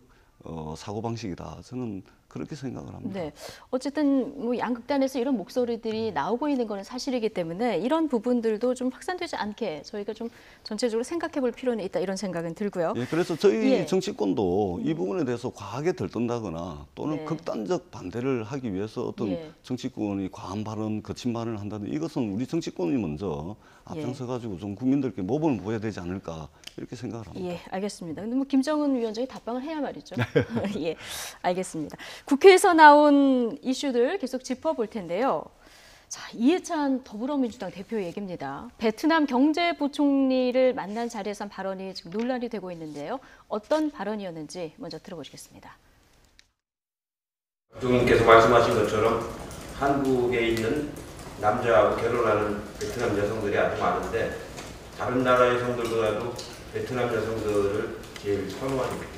사고방식이다. 저는 그렇게 생각을 합니다. 네, 어쨌든 뭐 양극단에서 이런 목소리들이 나오고 있는 것은 사실이기 때문에 이런 부분들도 좀 확산되지 않게 저희가 좀 전체적으로 생각해 볼 필요는 있다, 이런 생각은 들고요. 그래서 저희 정치권도 이 부분에 대해서 과하게 들뜬다거나 또는 극단적 반대를 하기 위해서 어떤 정치권이 과한 발언, 거친 발언을 한다는, 이것은 우리 정치권이 먼저 앞장서 가지고 좀 국민들께 모범을 보여야 되지 않을까, 이렇게 생각을 합니다. 예, 알겠습니다. 근데 뭐 김정은 위원장이 답방을 해야 말이죠. 예, 알겠습니다. 국회에서 나온 이슈들 계속 짚어볼 텐데요. 자, 이해찬 더불어민주당 대표 얘기입니다. 베트남 경제부총리를 만난 자리에서 한 발언이 지금 논란이 되고 있는데요. 어떤 발언이었는지 먼저 들어보시겠습니다. 부총리께서 말씀하신 것처럼 한국에 있는 남자하고 결혼하는 베트남 여성들이 아주 많은데, 다른 나라 여성들보다도 베트남 여성들을 제일 선호합니다.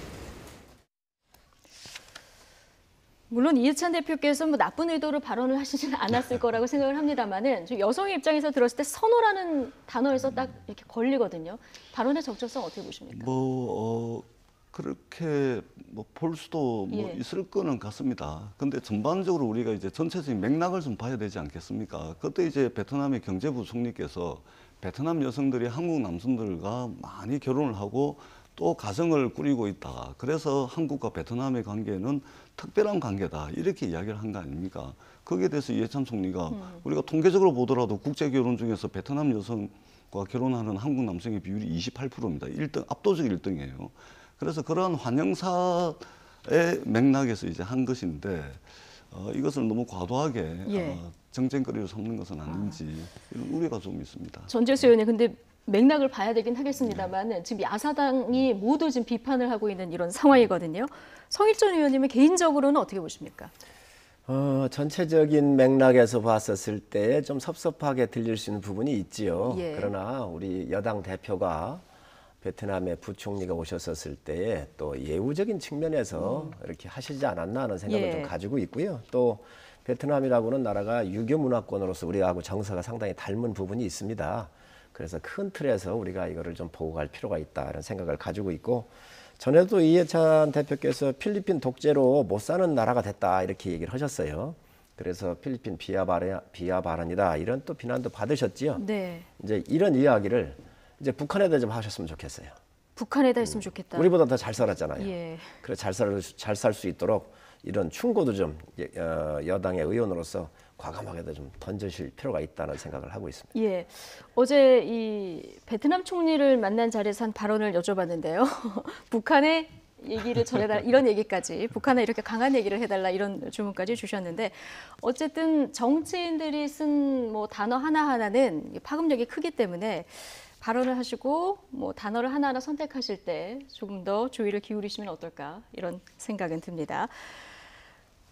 물론 이해찬 대표께서 뭐 나쁜 의도로 발언을 하시지는 않았을 거라고 생각을 합니다만은, 여성의 입장에서 들었을 때 선호라는 단어에서 딱 이렇게 걸리거든요. 발언의 적절성 어떻게 보십니까? 그렇게 볼 수도 있을 거는 같습니다. 근데 전반적으로 우리가 이제 전체적인 맥락을 좀 봐야 되지 않겠습니까? 그때 이제 베트남의 경제부총리께서 베트남 여성들이 한국 남성들과 많이 결혼을 하고 또 가정을 꾸리고 있다. 그래서 한국과 베트남의 관계는 특별한 관계다. 이렇게 이야기를 한 거 아닙니까? 거기에 대해서 이해찬 총리가 우리가 통계적으로 보더라도 국제 결혼 중에서 베트남 여성과 결혼하는 한국 남성의 비율이 28%입니다. 1등, 압도적 1등이에요. 그래서 그러한 환영사의 맥락에서 이제 한 것인데, 이것을 너무 과도하게 정쟁거리로 삼는 것은 아닌지, 이런 우려가 좀 있습니다. 전재수 의원님, 근데 맥락을 봐야 되긴 하겠습니다만 지금 야사당이 모두 지금 비판을 하고 있는 이런 상황이거든요. 성일전 의원님은 개인적으로는 어떻게 보십니까? 전체적인 맥락에서 봤었을 때 좀 섭섭하게 들릴 수 있는 부분이 있지요. 예. 그러나 우리 여당 대표가 베트남의 부총리가 오셨었을 때에 또 예우적인 측면에서 이렇게 하시지 않았나 하는 생각을 좀 가지고 있고요. 또 베트남이라고는 나라가 유교 문화권으로서 우리하고 정서가 상당히 닮은 부분이 있습니다. 그래서 큰 틀에서 우리가 이거를 좀 보고 갈 필요가 있다는 생각을 가지고 있고, 전에도 이해찬 대표께서 필리핀 독재로 못 사는 나라가 됐다 이렇게 얘기를 하셨어요. 그래서 필리핀 비하 발언이다 이런 또 비난도 받으셨지요. 네. 이제 이런 이야기를 이제 북한에다 좀 하셨으면 좋겠어요. 북한에다 했으면 좋겠다. 우리보다 더 잘 살았잖아요. 예. 그래 잘 살 수 있도록 이런 충고도 좀 여당의 의원으로서 과감하게도 좀 던지실 필요가 있다는 생각을 하고 있습니다. 예, 어제 이 베트남 총리를 만난 자리에서 한 발언을 여쭤봤는데요. 북한의 얘기를 전해달라 이런 얘기까지, 북한에 이렇게 강한 얘기를 해달라 이런 주문까지 주셨는데, 어쨌든 정치인들이 쓴 뭐 단어 하나하나는 파급력이 크기 때문에 발언을 하시고 뭐 단어를 하나하나 선택하실 때 조금 더 주의를 기울이시면 어떨까 이런 생각은 듭니다.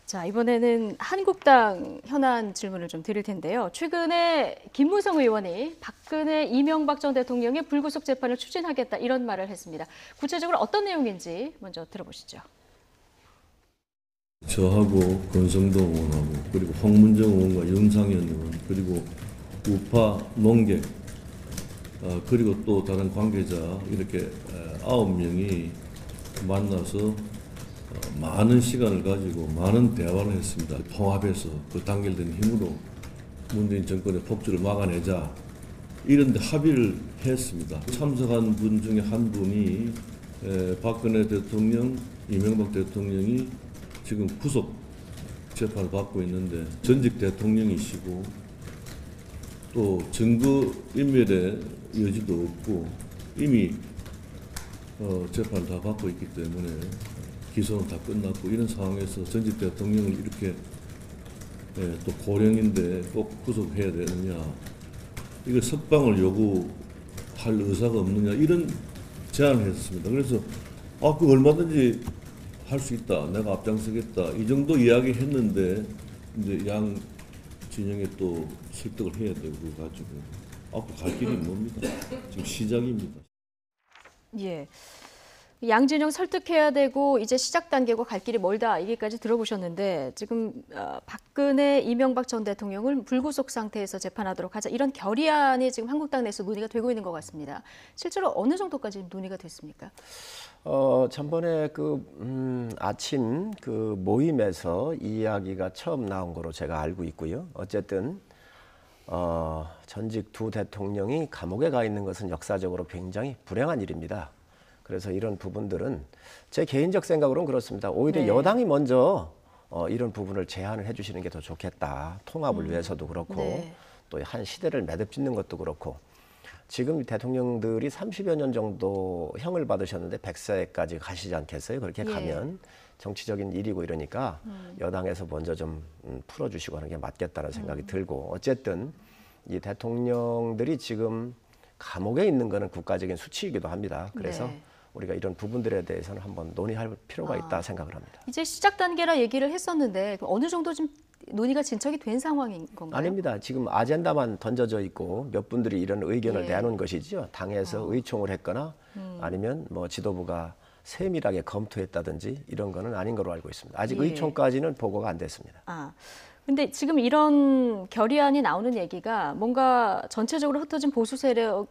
자, 이번에는 한국당 현안 질문을 좀 드릴 텐데요. 최근에 김무성 의원이 박근혜, 이명박 전 대통령의 불구속 재판을 추진하겠다 이런 말을 했습니다. 구체적으로 어떤 내용인지 먼저 들어보시죠. 저하고 권성동 의원하고 그리고 홍문정 의원과 윤상현 의원 그리고 우파 농객 그리고 또 다른 관계자 이렇게 9명이 만나서 많은 시간을 가지고 많은 대화를 했습니다. 통합해서 그 단결된 힘으로 문재인 정권의 폭주를 막아내자 이런 데 합의를 했습니다. 참석한 분 중에 한 분이 박근혜 대통령, 이명박 대통령이 지금 구속 재판을 받고 있는데 전직 대통령이시고 또 증거 인멸의 여지도 없고 이미 재판을 다 받고 있기 때문에 기소는 다 끝났고 이런 상황에서 전직 대통령을 이렇게 또 고령인데 꼭 구속해야 되느냐, 이거 석방을 요구할 의사가 없느냐 이런 제안을 했습니다. 그래서 그 얼마든지 할 수 있다, 내가 앞장서겠다 이 정도 이야기했는데 이제 양 진영에 또 설득을 해야 되고 가지고 앞으로 갈 길이 뭡니까? 지금 시작입니다. 예. 양진영 설득해야 되고 이제 시작 단계고 갈 길이 멀다 얘기까지 들어보셨는데, 지금 박근혜, 이명박 전 대통령을 불구속 상태에서 재판하도록 하자 이런 결의안이 지금 한국당 내에서 논의가 되고 있는 것 같습니다. 실제로 어느 정도까지 논의가 됐습니까? 전번에 아침 모임에서 이 이야기가 처음 나온 거로 제가 알고 있고요. 어쨌든 전직 두 대통령이 감옥에 가 있는 것은 역사적으로 굉장히 불행한 일입니다. 그래서 이런 부분들은 제 개인적 생각으로는 그렇습니다. 오히려 여당이 먼저 이런 부분을 제안을 해주시는 게 더 좋겠다. 통합을 위해서도 그렇고 또 한 시대를 매듭짓는 것도 그렇고, 지금 대통령들이 30여 년 정도 형을 받으셨는데 100세까지 가시지 않겠어요? 그렇게 가면 정치적인 일이고 이러니까 여당에서 먼저 좀 풀어주시고 하는 게 맞겠다는 생각이 들고, 어쨌든 이 대통령들이 지금 감옥에 있는 거는 국가적인 수치이기도 합니다. 그래서 우리가 이런 부분들에 대해서는 한번 논의할 필요가 있다 생각을 합니다. 이제 시작 단계라 얘기를 했었는데 어느 정도 좀 논의가 진척이 된 상황인 건가요? 아닙니다. 지금 아젠다만 던져져 있고 몇 분들이 이런 의견을 내놓은 것이죠. 당에서 의총을 했거나 아니면 뭐 지도부가 세밀하게 검토했다든지 이런 거는 아닌 걸로 알고 있습니다. 아직 의총까지는 보고가 안 됐습니다. 근데 지금 이런 결의안이 나오는 얘기가 뭔가 전체적으로 흩어진 보수 세력을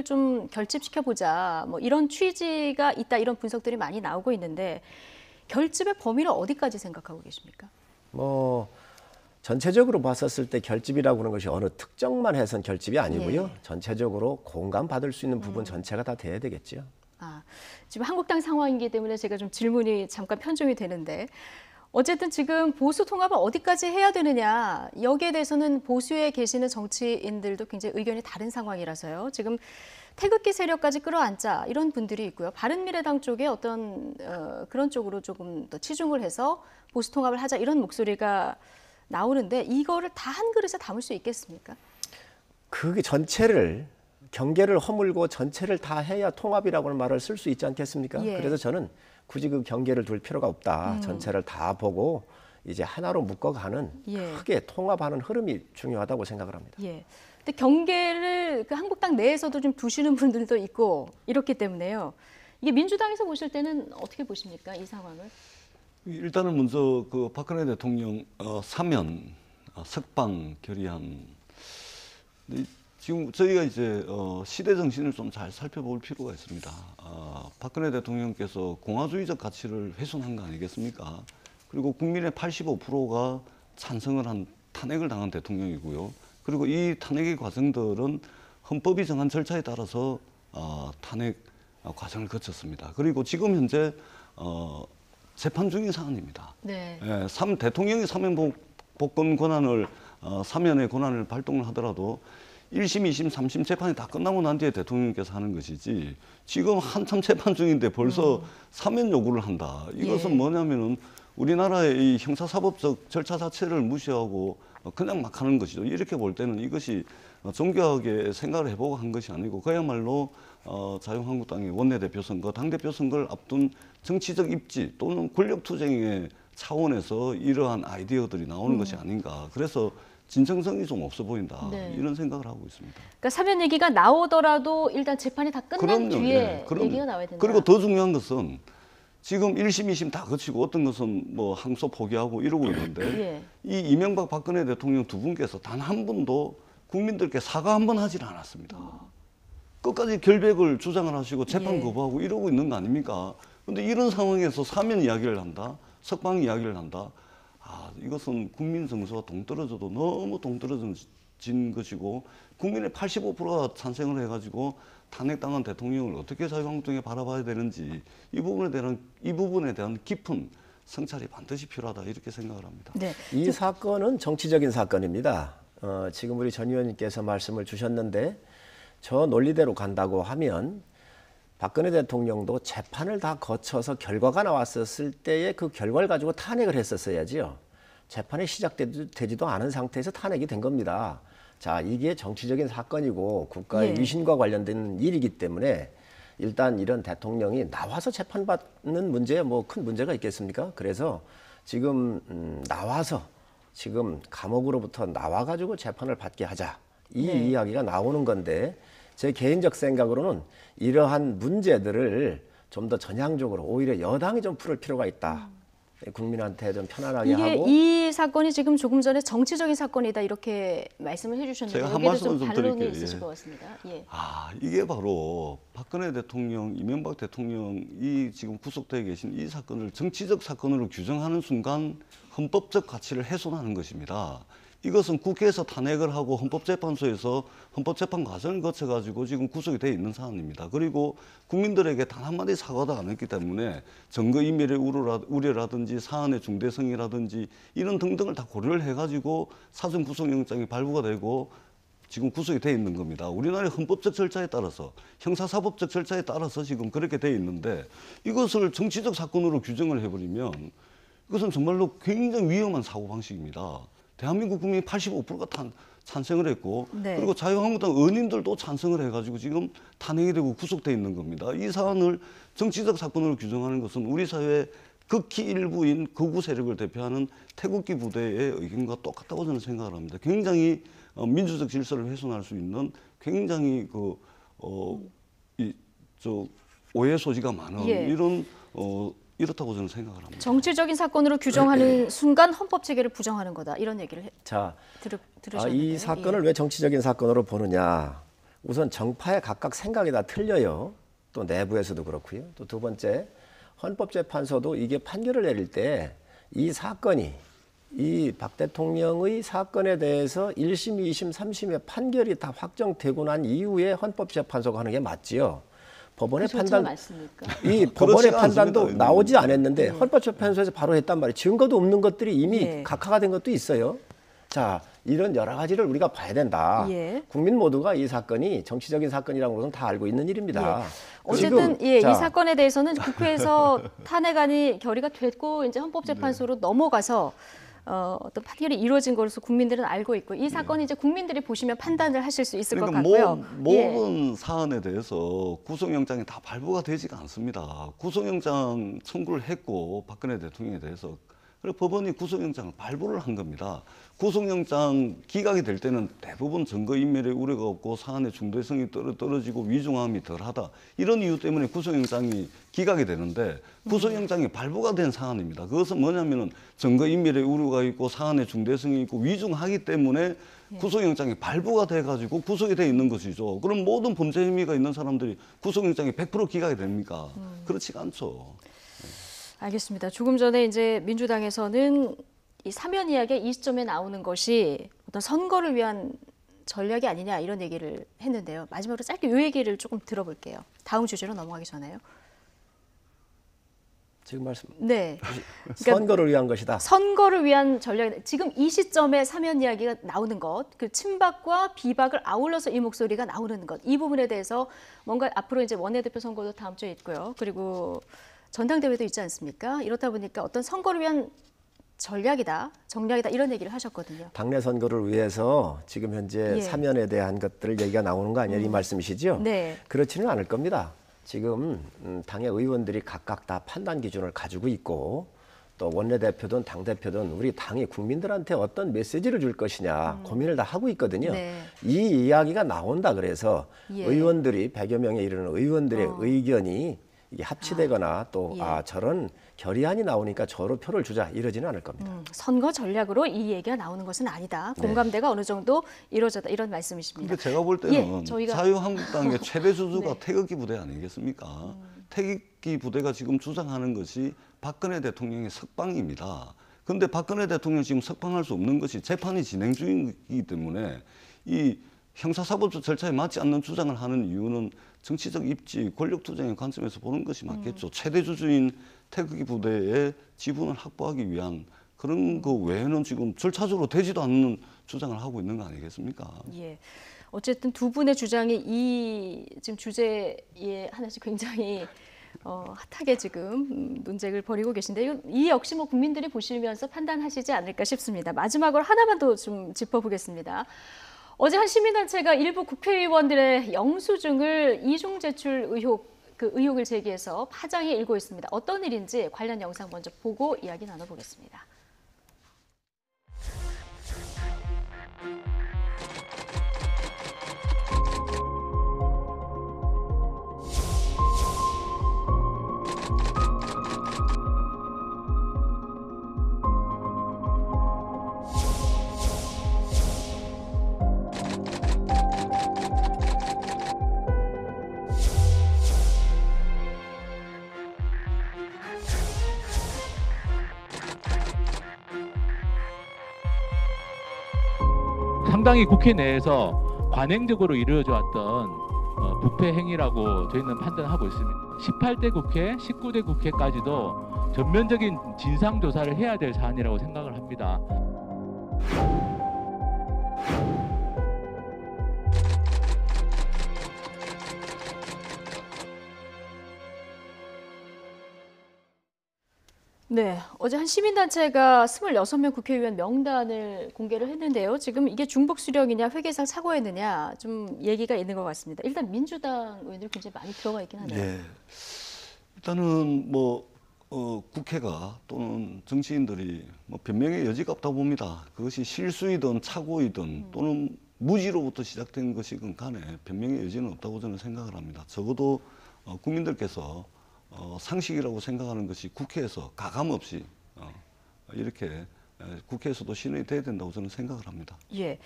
좀 결집시켜보자 뭐 이런 취지가 있다, 이런 분석들이 많이 나오고 있는데, 결집의 범위를 어디까지 생각하고 계십니까? 전체적으로 봤었을 때 결집이라고 하는 것이 어느 특정만 해선 결집이 아니고요. 전체적으로 공감받을 수 있는 부분 전체가 다 돼야 되겠죠. 지금 한국당 상황이기 때문에 제가 좀 질문이 잠깐 편중이 되는데, 어쨌든 지금 보수 통합을 어디까지 해야 되느냐, 여기에 대해서는 보수에 계시는 정치인들도 굉장히 의견이 다른 상황이라서요. 지금 태극기 세력까지 끌어안자 이런 분들이 있고요. 바른미래당 쪽에 어떤 그런 쪽으로 조금 더 치중을 해서 보수 통합을 하자 이런 목소리가 나오는데, 이거를 다 한 그릇에 담을 수 있겠습니까? 그게 전체를 경계를 허물고 전체를 다 해야 통합이라고 하는 말을 쓸 수 있지 않겠습니까? 그래서 저는 굳이 그 경계를 둘 필요가 없다. 전체를 다 보고 이제 하나로 묶어가는 크게 통합하는 흐름이 중요하다고 생각을 합니다. 근데 경계를 한국당 내에서도 좀 두시는 분들도 있고 이렇기 때문에요. 이게 민주당에서 보실 때는 어떻게 보십니까, 이 상황을? 일단은 먼저 박근혜 대통령 사면 석방 결의안, 지금 저희가 이제 시대 정신을 좀 잘 살펴볼 필요가 있습니다. 박근혜 대통령께서 공화주의적 가치를 훼손한 거 아니겠습니까? 그리고 국민의 85%가 찬성을 한 탄핵을 당한 대통령이고요. 그리고 이 탄핵의 과정들은 헌법이 정한 절차에 따라서 탄핵 과정을 거쳤습니다. 그리고 지금 현재 재판 중인 사안입니다. 대통령이 사면 복권 권한을 사면의 권한을 발동을 하더라도 1심, 2심, 3심 재판이 다 끝나고 난 뒤에 대통령께서 하는 것이지 지금 한참 재판 중인데 벌써 사면 요구를 한다. 이것은 뭐냐면은 우리나라의 이 형사사법적 절차 자체를 무시하고 그냥 막 하는 것이죠. 이렇게 볼 때는 이것이 정교하게 생각을 해보고 한 것이 아니고 그야말로 자유한국당의 원내대표 선거, 당대표 선거를 앞둔 정치적 입지 또는 권력투쟁의 차원에서 이러한 아이디어들이 나오는 것이 아닌가. 그래서 진정성이 좀 없어 보인다. 네. 이런 생각을 하고 있습니다. 그러니까 사면 얘기가 나오더라도 일단 재판이 다 끝난 그럼요, 뒤에 그럼요. 얘기가 나와야 된다. 그리고 더 중요한 것은 지금 1심, 2심 다 거치고 어떤 것은 뭐 항소 포기하고 이러고 있는데 이 이명박 박근혜 대통령 두 분께서 단 한 번도 국민들께 사과 한 번 하질 않았습니다. 끝까지 결백을 주장을 하시고 재판 거부하고 이러고 있는 거 아닙니까? 그런데 이런 상황에서 사면 이야기를 한다, 석방 이야기를 한다. 이것은 국민 정서와 동떨어져도 너무 동떨어진 것이고 국민의 85%가 찬성을 해가지고 탄핵당한 대통령을 어떻게 자유한국당에 바라봐야 되는지 이 부분에 대한 깊은 성찰이 반드시 필요하다 이렇게 생각을 합니다. 네. 이 사건은 정치적인 사건입니다. 지금 우리 전 의원님께서 말씀을 주셨는데 저 논리대로 간다고 하면 박근혜 대통령도 재판을 다 거쳐서 결과가 나왔었을 때의 그 결과를 가지고 탄핵을 했었어야지요. 재판이 시작되지도 않은 상태에서 탄핵이 된 겁니다. 자, 이게 정치적인 사건이고 국가의 위신과 관련된 일이기 때문에 일단 이런 대통령이 나와서 재판받는 문제에 뭐 큰 문제가 있겠습니까? 그래서 지금 나와서 지금 감옥으로부터 나와가지고 재판을 받게 하자. 이 이야기가 나오는 건데 제 개인적 생각으로는 이러한 문제들을 좀 더 전향적으로 오히려 여당이 좀 풀을 필요가 있다. 국민한테 좀 편안하게 하고. 이 사건이 지금 조금 전에 정치적인 사건이다 이렇게 말씀을 해주셨는데 제가 한 여기에도 말씀을 좀 반론이 드릴게요. 있으실 것 같습니다. 이게 바로 박근혜 대통령, 이명박 대통령이 지금 구속되어 계신 이 사건을 정치적 사건으로 규정하는 순간 헌법적 가치를 훼손하는 것입니다. 이것은 국회에서 탄핵을 하고 헌법재판소에서 헌법재판 과정을 거쳐가지고 지금 구속이 되어 있는 사안입니다. 그리고 국민들에게 단 한마디 사과도 안 했기 때문에 증거인멸의 우려라든지 사안의 중대성이라든지 이런 등등을 다 고려를 해가지고 사전 구속영장이 발부가 되고 지금 구속이 되어 있는 겁니다. 우리나라의 헌법적 절차에 따라서 형사사법적 절차에 따라서 지금 그렇게 되어 있는데 이것을 정치적 사건으로 규정을 해버리면 이것은 정말로 굉장히 위험한 사고방식입니다. 대한민국 국민 85%가 찬성을 했고 그리고 자유한국당 의원님들도 찬성을 해가지고 지금 탄핵이 되고 구속돼 있는 겁니다. 이 사안을 정치적 사건으로 규정하는 것은 우리 사회의 극히 일부인 극우 세력을 대표하는 태극기 부대의 의견과 똑같다고 저는 생각을 합니다. 굉장히 민주적 질서를 훼손할 수 있는 굉장히 오해 소지가 많은 이런 이렇다고 저는 생각을 합니다. 정치적인 사건으로 규정하는 순간 헌법 체계를 부정하는 거다 이런 얘기를 들으셨는데요. 이 사건을 왜 정치적인 사건으로 보느냐? 우선 정파의 각각 생각이 다 틀려요. 또 내부에서도 그렇고요. 또 두 번째 헌법재판소도 이게 판결을 내릴 때 이 사건이 이 박 대통령의 사건에 대해서 1심, 2심, 3심의 판결이 다 확정되고 난 이후에 헌법재판소가 하는 게 맞지요. 법원의 판단, 이 법원의 판단도 않습니다. 나오지 않았는데 헌법재판소에서 바로 했단 말이에요. 증거도 없는 것들이 이미 각하가 된 것도 있어요. 자, 이런 여러 가지를 우리가 봐야 된다. 국민 모두가 이 사건이 정치적인 사건이라는 것은 다 알고 있는 일입니다. 어쨌든 이 사건에 대해서는 국회에서 탄핵안이 결의가 됐고 이제 헌법재판소로 넘어가서 어떤 판결이 이루어진 것으로 국민들은 알고 있고 이 사건이 이제 국민들이 보시면 판단을 하실 수 있을 것 같고요. 모든 사안에 대해서 구속영장이 다 발부가 되지가 않습니다. 구속영장 청구를 했고 박근혜 대통령에 대해서 그래서 법원이 구속영장을 발부를 한 겁니다. 구속영장 기각이 될 때는 대부분 증거인멸의 우려가 없고 사안의 중대성이 떨어지고 위중함이 덜하다. 이런 이유 때문에 구속영장이 기각이 되는데 구속영장이 발부가 된 사안입니다. 그것은 뭐냐면은 증거인멸의 우려가 있고 사안의 중대성이 있고 위중하기 때문에 구속영장이 발부가 돼가지고 구속이 돼 있는 것이죠. 그럼 모든 범죄 혐의가 있는 사람들이 구속영장이 100% 기각이 됩니까? 그렇지가 않죠. 알겠습니다. 조금 전에 이제 민주당에서는 이 사면 이야기가 이 시점에 나오는 것이 어떤 선거를 위한 전략이 아니냐 이런 얘기를 했는데요. 마지막으로 짧게 이 얘기를 조금 들어볼게요. 다음 주제로 넘어가기 전에요. 지금 말씀. 네. 선거를 위한 것이다. 선거를 위한 전략. 지금 이 시점에 사면 이야기가 나오는 것, 그 친박과 비박을 아울러서 이 목소리가 나오는 것, 이 부분에 대해서 뭔가 앞으로 이제 원내대표 선거도 다음 주에 있고요. 그리고 전당대회도 있지 않습니까? 이렇다 보니까 어떤 선거를 위한 전략이다, 정략이다 이런 얘기를 하셨거든요. 당내 선거를 위해서 지금 현재 예. 사면에 대한 것들 얘기가 나오는 거 아니냐 이 말씀이시죠? 네. 그렇지는 않을 겁니다. 지금 당의 의원들이 각각 다 판단 기준을 가지고 있고 또 원내대표든 당대표든 우리 당이 국민들한테 어떤 메시지를 줄 것이냐 고민을 다 하고 있거든요. 네. 이 이야기가 나온다 그래서 예. 의원들이 100여 명에 이르는 의원들의 의견이 이게 합치되거나 또 예. 저런 결의안이 나오니까 저로 표를 주자 이러지는 않을 겁니다. 선거 전략으로 이 얘기가 나오는 것은 아니다. 네. 공감대가 어느 정도 이루어졌다 이런 말씀이십니다. 근데 제가 볼 때는 예, 저희가 자유한국당의 최대 주주가 네. 태극기 부대 아니겠습니까? 태극기 부대가 지금 주장하는 것이 박근혜 대통령의 석방입니다. 그런데 박근혜 대통령 지금 석방할 수 없는 것이 재판이 진행 중이기 때문에 이 형사사법적 절차에 맞지 않는 주장을 하는 이유는 정치적 입지, 권력투쟁의 관점에서 보는 것이 맞겠죠. 최대 주주인 태극기 부대의 지분을 확보하기 위한 그런 거 외에는 지금 절차적으로 되지도 않는 주장을 하고 있는 거 아니겠습니까? 예. 어쨌든 두 분의 주장이 이 지금 주제에 하나씩 굉장히 핫하게 지금 논쟁을 벌이고 계신데 이 역시 뭐 국민들이 보시면서 판단하시지 않을까 싶습니다. 마지막으로 하나만 더 좀 짚어보겠습니다. 어제 한 시민단체가 일부 국회의원들의 영수증을 이중 제출 의혹을 제기해서 파장이 일고 있습니다. 어떤 일인지 관련 영상 먼저 보고 이야기 나눠보겠습니다. 상당히 국회 내에서 관행적으로 이루어져 왔던 부패 행위라고 저희는 판단하고 있습니다. 18대 국회, 19대 국회까지도 전면적인 진상조사를 해야 될 사안이라고 생각을 합니다. 네, 어제 한 시민단체가 26명 국회의원 명단을 공개를 했는데요. 지금 이게 중복 수령이냐 회계상 착오했느냐 좀 얘기가 있는 것 같습니다. 일단 민주당 의원들이 굉장히 많이 들어가 있긴 하네요. 예. 일단은 국회가 또는 정치인들이 변명의 여지가 없다고 봅니다. 그것이 실수이든 착오이든 또는 무지로부터 시작된 것이건 간에 변명의 여지는 없다고 저는 생각을 합니다. 적어도 국민들께서 상식이라고 생각하는 것이 국회에서 가감 없이 이렇게 국회에서도 실현이 돼야 된다고 저는 생각을 합니다. 예.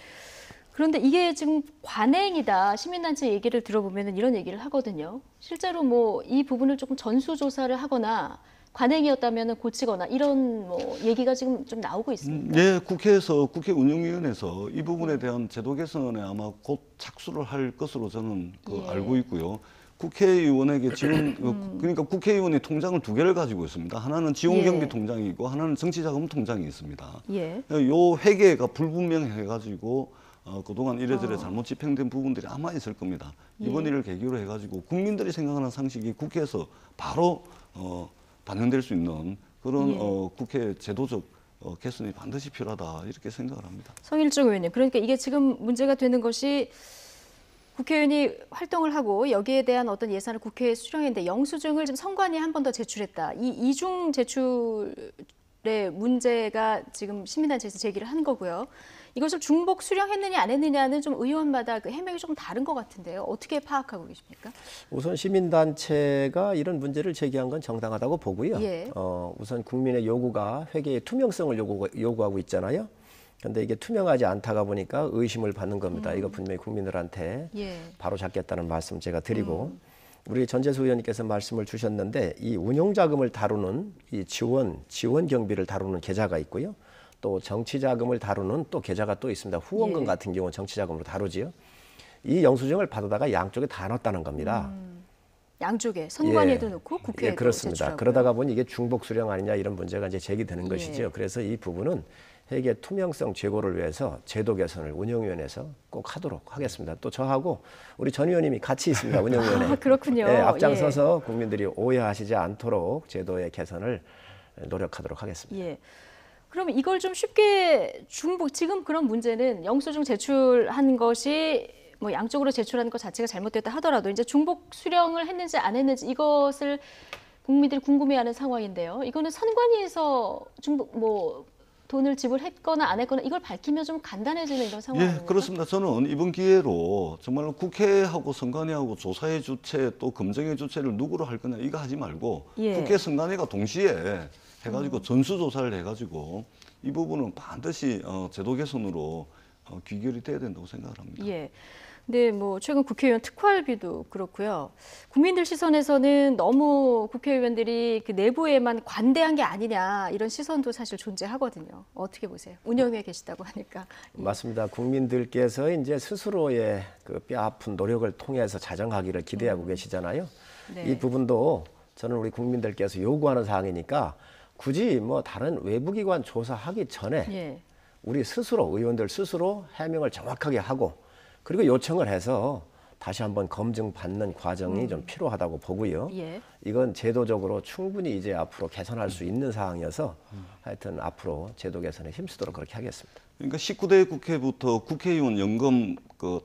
그런데 이게 지금 관행이다. 시민단체 얘기를 들어보면 이런 얘기를 하거든요. 실제로 뭐 이 부분을 조금 전수조사를 하거나 관행이었다면 고치거나 이런 얘기가 지금 좀 나오고 있습니다. 예, 국회에서 국회운영위원회에서 이 부분에 대한 제도 개선에 아마 곧 착수를 할 것으로 저는 알고 있고요. 국회의원에게 지원, 그러니까 국회의원이 통장을 두 개를 가지고 있습니다. 하나는 지원경비 통장이고 하나는 정치자금 통장이 있습니다. 예. 요 회계가 불분명해가지고 그동안 이래저래 잘못 집행된 부분들이 아마 있을 겁니다. 이번 일을 계기로 해가지고 국민들이 생각하는 상식이 국회에서 바로 반영될 수 있는 그런 국회 제도적 개선이 반드시 필요하다 이렇게 생각을 합니다. 성일종 의원님, 그러니까 이게 지금 문제가 되는 것이 국회의원이 활동을 하고 여기에 대한 어떤 예산을 국회에 수령했는데 영수증을 지금 선관위에 한 번 더 제출했다. 이 이중 제출의 문제가 지금 시민단체에서 제기를 한 거고요. 이것을 중복 수령했느냐 안 했느냐는 좀 의원마다 그 해명이 조금 다른 것 같은데요. 어떻게 파악하고 계십니까? 우선 시민단체가 이런 문제를 제기한 건 정당하다고 보고요. 예. 우선 국민의 요구가 회계의 투명성을 요구하고 있잖아요. 그런데 이게 투명하지 않다가 보니까 의심을 받는 겁니다. 이거 분명히 국민들한테 바로 잡겠다는 말씀 제가 드리고 우리 전재수 의원님께서 말씀을 주셨는데 이 운용자금을 다루는 이 지원 경비를 다루는 계좌가 있고요. 또 정치자금을 다루는 또 계좌가 또 있습니다. 후원금 같은 경우는 정치자금으로 다루지요. 이 영수증을 받아다가 양쪽에 다 넣었다는 겁니다. 양쪽에 선관위에도 넣고 국회에도 그렇습니다. 제출하고요. 그러다가 보니 이게 중복 수령 아니냐 이런 문제가 이제 제기되는 예. 것이죠. 그래서 이 부분은 회계 투명성 제고를 위해서 제도 개선을 운영위원회에서 꼭 하도록 하겠습니다. 또 저하고 우리 전 의원님이 같이 있습니다. 운영위원회. 아, 그렇군요. 네, 앞장서서 국민들이 오해하시지 않도록 제도의 개선을 노력하도록 하겠습니다. 예. 그럼 이걸 좀 쉽게 지금 그런 문제는 영수증 제출한 것이 뭐 양쪽으로 제출하는 것 자체가 잘못됐다 하더라도 이제 중복 수령을 했는지 안 했는지 이것을 국민들이 궁금해하는 상황인데요. 이거는 선관위에서 돈을 지불했거나 안 했거나 이걸 밝히면 좀 간단해지는 이런 상황 아닙니까? 예, 그렇습니다. 저는 이번 기회로 정말로 국회하고 선관위하고 조사의 주체 또 검증의 주체를 누구로 할 거냐 이거 하지 말고 예. 국회 선관위가 동시에 해가지고 전수조사를 해가지고 이 부분은 반드시 제도 개선으로 귀결이 돼야 된다고 생각을 합니다. 예. 근데 뭐 최근 국회의원 특활비도 그렇고요. 국민들 시선에서는 너무 국회의원들이 그 내부에만 관대한 게 아니냐 이런 시선도 사실 존재하거든요. 어떻게 보세요? 운영위에 계시다고 하니까. 맞습니다. 국민들께서 이제 스스로의 그 뼈아픈 노력을 통해서 자정하기를 기대하고 계시잖아요. 네. 이 부분도 저는 우리 국민들께서 요구하는 사항이니까 굳이 뭐 다른 외부기관 조사하기 전에 예. 우리 스스로 의원들 스스로 해명을 정확하게 하고 그리고 요청을 해서 다시 한번 검증받는 과정이 좀 필요하다고 보고요. 예. 이건 제도적으로 충분히 이제 앞으로 개선할 수 있는 사항이어서 하여튼 앞으로 제도 개선에 힘쓰도록 그렇게 하겠습니다. 그러니까 19대 국회부터 국회의원 연금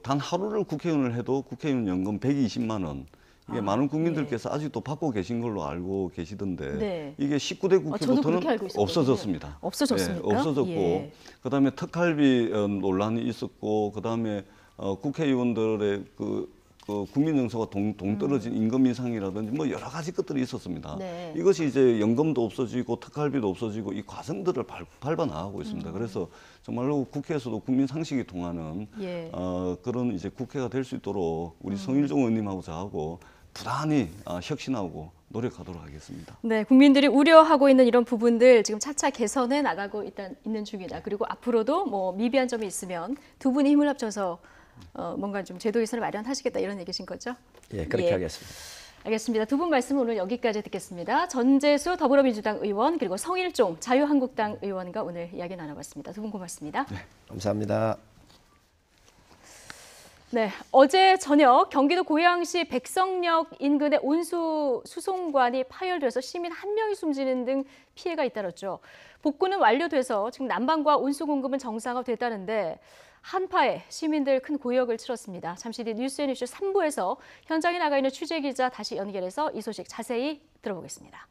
단 하루를 국회의원을 해도 국회의원 연금 120만 원. 이게 많은 국민들께서 아직도 받고 계신 걸로 알고 계시던데 네. 이게 19대 국회부터는 없어졌습니다. 없어졌습니까? 예, 없어졌고 예. 그다음에 특활비 논란이 있었고 그다음에 국회의원들의 그 국민정서가 동 떨어진 임금 인상이라든지 뭐 여러 가지 것들이 있었습니다. 네. 이것이 이제 연금도 없어지고 특활비도 없어지고 이 과정들을 밟아 나가고 있습니다. 그래서 정말로 국회에서도 국민 상식이 통하는 예. 그런 이제 국회가 될 수 있도록 우리 성일종 의원님하고 저하고 부단히 혁신하고 노력하도록 하겠습니다. 네, 국민들이 우려하고 있는 이런 부분들 지금 차차 개선해 나가고 있는 중이다. 그리고 앞으로도 뭐 미비한 점이 있으면 두 분이 힘을 합쳐서 뭔가 좀 제도 개선을 마련하시겠다 이런 얘기신 거죠? 예, 그렇게 하겠습니다. 알겠습니다. 두 분 말씀 오늘 여기까지 듣겠습니다. 전재수 더불어민주당 의원 그리고 성일종 자유한국당 의원과 오늘 이야기 나눠봤습니다. 두 분 고맙습니다. 네, 감사합니다. 네, 어제 저녁 경기도 고양시 백성역 인근의 온수 수송관이 파열돼서 시민 1명이 숨지는 등 피해가 잇따랐죠. 복구는 완료돼서 지금 난방과 온수 공급은 정상화됐다는데 한파에 시민들 큰 고역을 치렀습니다. 잠시 뒤 뉴스앤이슈 3부에서 현장에 나가 있는 취재기자 다시 연결해서 이 소식 자세히 들어보겠습니다.